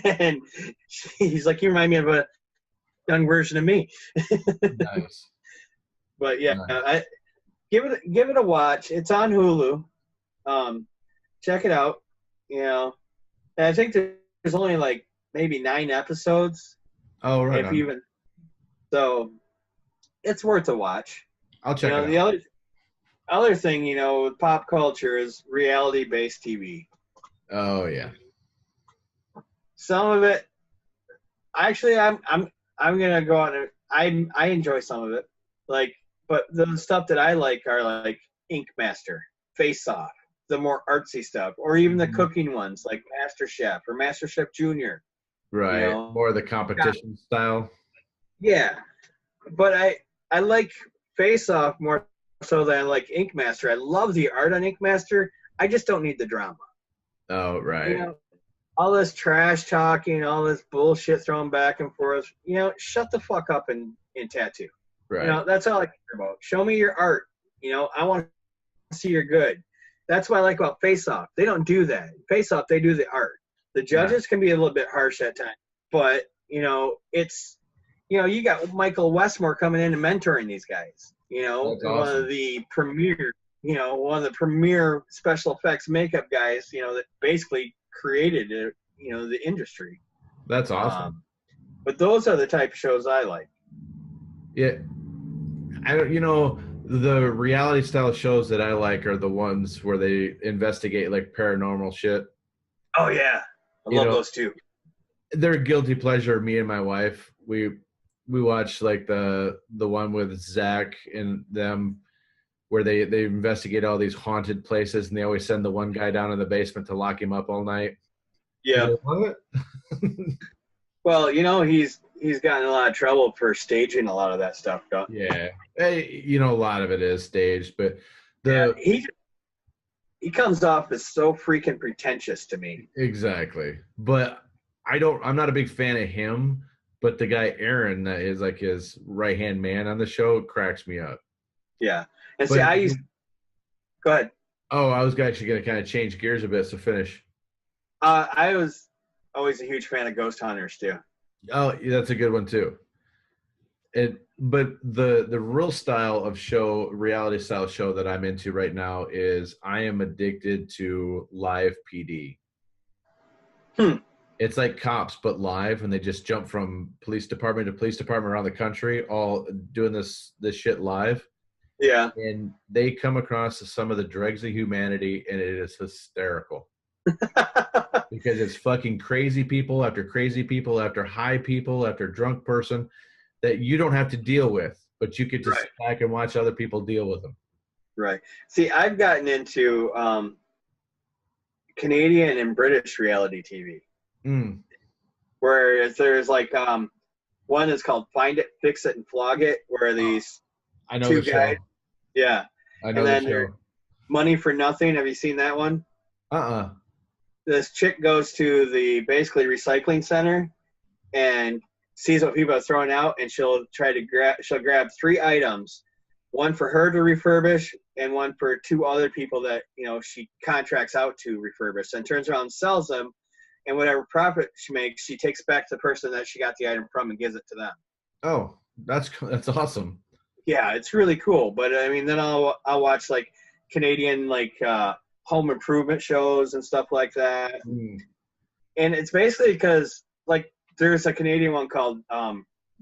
and he's like, "You remind me of a young version of me." Nice. But yeah, Nice. I give it a watch. It's on Hulu. Check it out. And I think there's only like maybe 9 episodes, Oh, right if on. even. So it's worth a watch. I'll check it The out. other thing, with pop culture is reality-based TV. Oh, yeah. Some of it, actually, I'm gonna go on. I enjoy some of it, but the stuff that I like are like Ink Master, Face Off, the more artsy stuff, or even the Mhm. cooking ones like Master Chef or Master Chef Junior. Right. More of the competition style. Yeah, but I like Face Off more so than I like Ink Master. I love the art on Ink Master. I just don't need the drama. Oh, right. All this trash talking, all this bullshit thrown back and forth. Shut the fuck up and tattoo. Right. That's all I care about. Show me your art. I want to see you're good. That's what I like about Face Off. They don't do that. Face Off, they do the art. The judges can be a little bit harsh at times, but it's you got Michael Westmore coming in and mentoring these guys. That's One awesome. of the premier special effects makeup guys. That basically created the industry. That's awesome. But those are the type of shows I like. Yeah. I don't. The reality style shows that I like are the ones where they investigate like paranormal shit. Oh yeah, I You love know, those too. they're a guilty pleasure. Me and my wife, we watch like the one with Zach and them where they investigate all these haunted places, and they always send the one guy down in the basement to lock him up all night. Yeah. Like, what? Well, he's gotten in a lot of trouble for staging a lot of that stuff. Yeah, hey, a lot of it is staged, but Yeah, the he comes off as so freaking pretentious to me. exactly. But I'm not a big fan of him. But the guy Aaron that is like his right hand man on the show cracks me up. Yeah, and see, But go ahead. I was actually going to kind of change gears a bit. So finish. I was always a huge fan of Ghost Hunters too. Oh, yeah, that's a good one too. But the real style of reality style show that I'm into right now is I am addicted to live PD. It's like cops but live, and they just jump from police department to police department around the country, all doing this shit live. Yeah. And they come across some of the dregs of humanity, and it is hysterical. Because it's fucking crazy people after high people after drunk person that you don't have to deal with, but you get to sit back and watch other people deal with them. Right. See, I've gotten into Canadian and British reality TV. Whereas there's like one is called Find It, Fix It, and Flog It, where these I know two the guys. show. Yeah. I know the show. Money for Nothing. Have you seen that one? Uh-uh. This chick goes to the basically recycling center and sees what people are throwing out, and she'll grab 3 items, one for her to refurbish and one for 2 other people that she contracts out to refurbish, and turns around and sells them, and whatever profit she makes, she takes back to the person that she got the item from and gives it to them. Oh, that's awesome. Yeah, it's really cool. But I mean, then I'll watch like Canadian home improvement shows and stuff like that. And it's basically because like there's a Canadian one called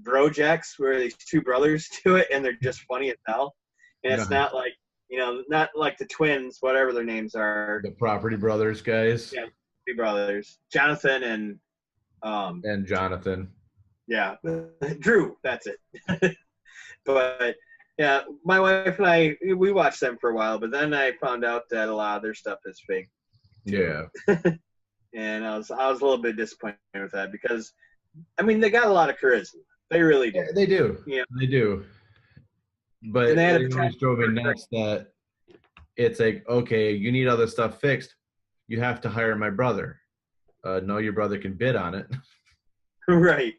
Brojecks where these 2 brothers do it, and they're just funny as hell. And it's not like not like the twins, whatever their names are. The Property Brothers guys. Yeah, 2 brothers, Jonathan and Jonathan. Yeah, Drew. That's it. But yeah, my wife and I, we watched them for a while, but then I found out that a lot of their stuff is fake. Yeah. And I was a little bit disappointed with that because, I mean, they got a lot of charisma. They really do. Yeah, they do. Yeah, they do. But it always drove me nuts that it's like, okay, you need all this stuff fixed. You have to hire my brother. No, your brother can bid on it. Right.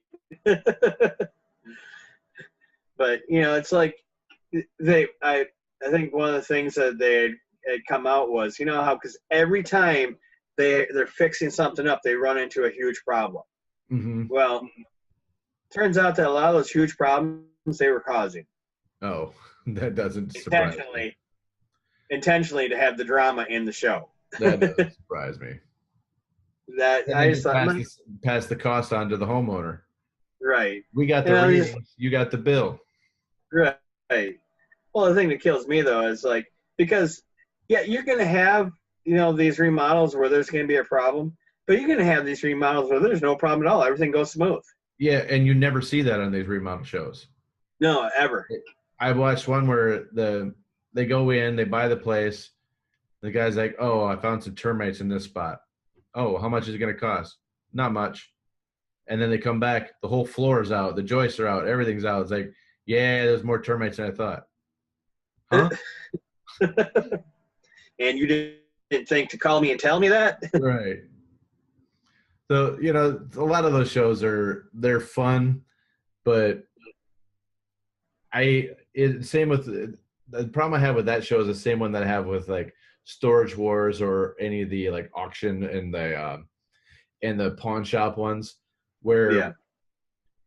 But it's like I think one of the things that they had come out was how because every time they're fixing something up, they run into a huge problem. Mm-hmm. Well, turns out that a lot of those huge problems they were causing. Oh, that doesn't surprise me. Intentionally to have the drama in the show. That doesn't surprise me. That I just thought pass the cost on to the homeowner. Right. We got the readings, you got the bill. Right. Well, the thing that kills me though is like because you're gonna have these remodels where there's gonna be a problem, but you're gonna have these remodels where there's no problem at all. Everything goes smooth. Yeah, and you never see that on these remodel shows. No, ever. I watched one where they go in, they buy the place. The guy's like, "Oh, I found some termites in this spot. Oh, how much is it gonna cost? Not much." And then they come back, the whole floor is out, the joists are out, everything's out. It's like, yeah, there's more termites than I thought. Huh? And you didn't think to call me and tell me that? Right. So, a lot of those shows they're fun, but same with the problem I have with that show is the same one that I have with like Storage Wars or any of the like auction and the pawn shop ones where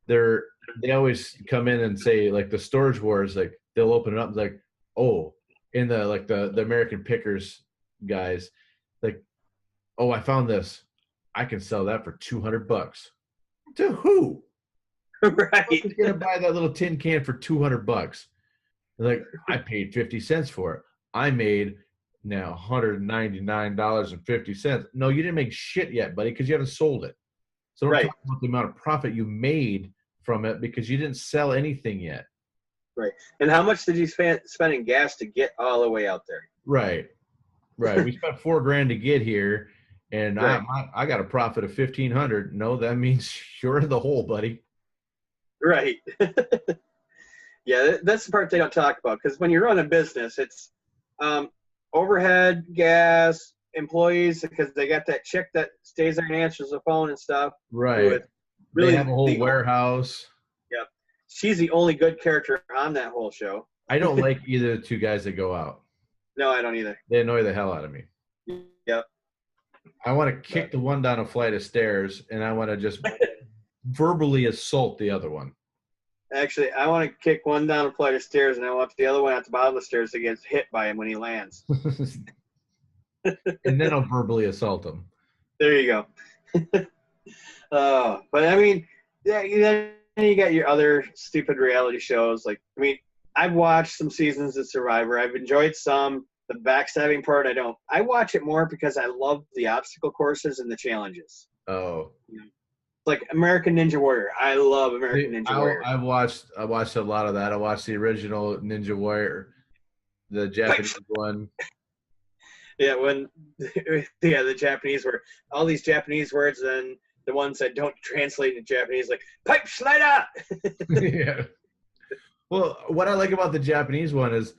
they always come in and say like the Storage Wars, like they'll open it up like, oh, in the American Pickers guys, like, oh, I found this. I can sell that for $200. To who? Right. Who's gonna buy that little tin can for $200? Like, I paid 50 cents for it. I made now $199.50. No, you didn't make shit yet, buddy, because you haven't sold it. So don't Right. talk about the amount of profit you made from it because you didn't sell anything yet. Right. And how much did you spend in gas to get all the way out there? Right. We spent $4,000 to get here, and Right. I got a profit of 1,500. No, that means you're in the hole, buddy. Right. Yeah, that's the part they don't talk about, because when you run a business, it's overhead, gas, employees, because they got that chick that stays there and answers the phone and stuff. Right. Really, they have a whole warehouse. Yeah. She's the only good character on that whole show. I don't like either of the two guys that go out. No, I don't either. They annoy the hell out of me. Yep. I want to kick the one down a flight of stairs, and I want to just verbally assault the other one. Actually, I want to kick one down a flight of stairs, and I want the other one at the bottom of the stairs to get hit by him when he lands. And then I'll verbally assault him. There you go. But I mean, yeah, then you got your other stupid reality shows. Like, I mean, I've watched some seasons of Survivor. I've enjoyed some. The backstabbing part, I don't. I watch it more because I love the obstacle courses and the challenges. Oh. Like American Ninja Warrior. I love American Ninja Warrior. I watched a lot of that. I watched the original Ninja Warrior, the Japanese one. Yeah, the Japanese were all these Japanese words, and the ones that don't translate into Japanese, like pipe slider. Yeah. Well, what I like about the Japanese one is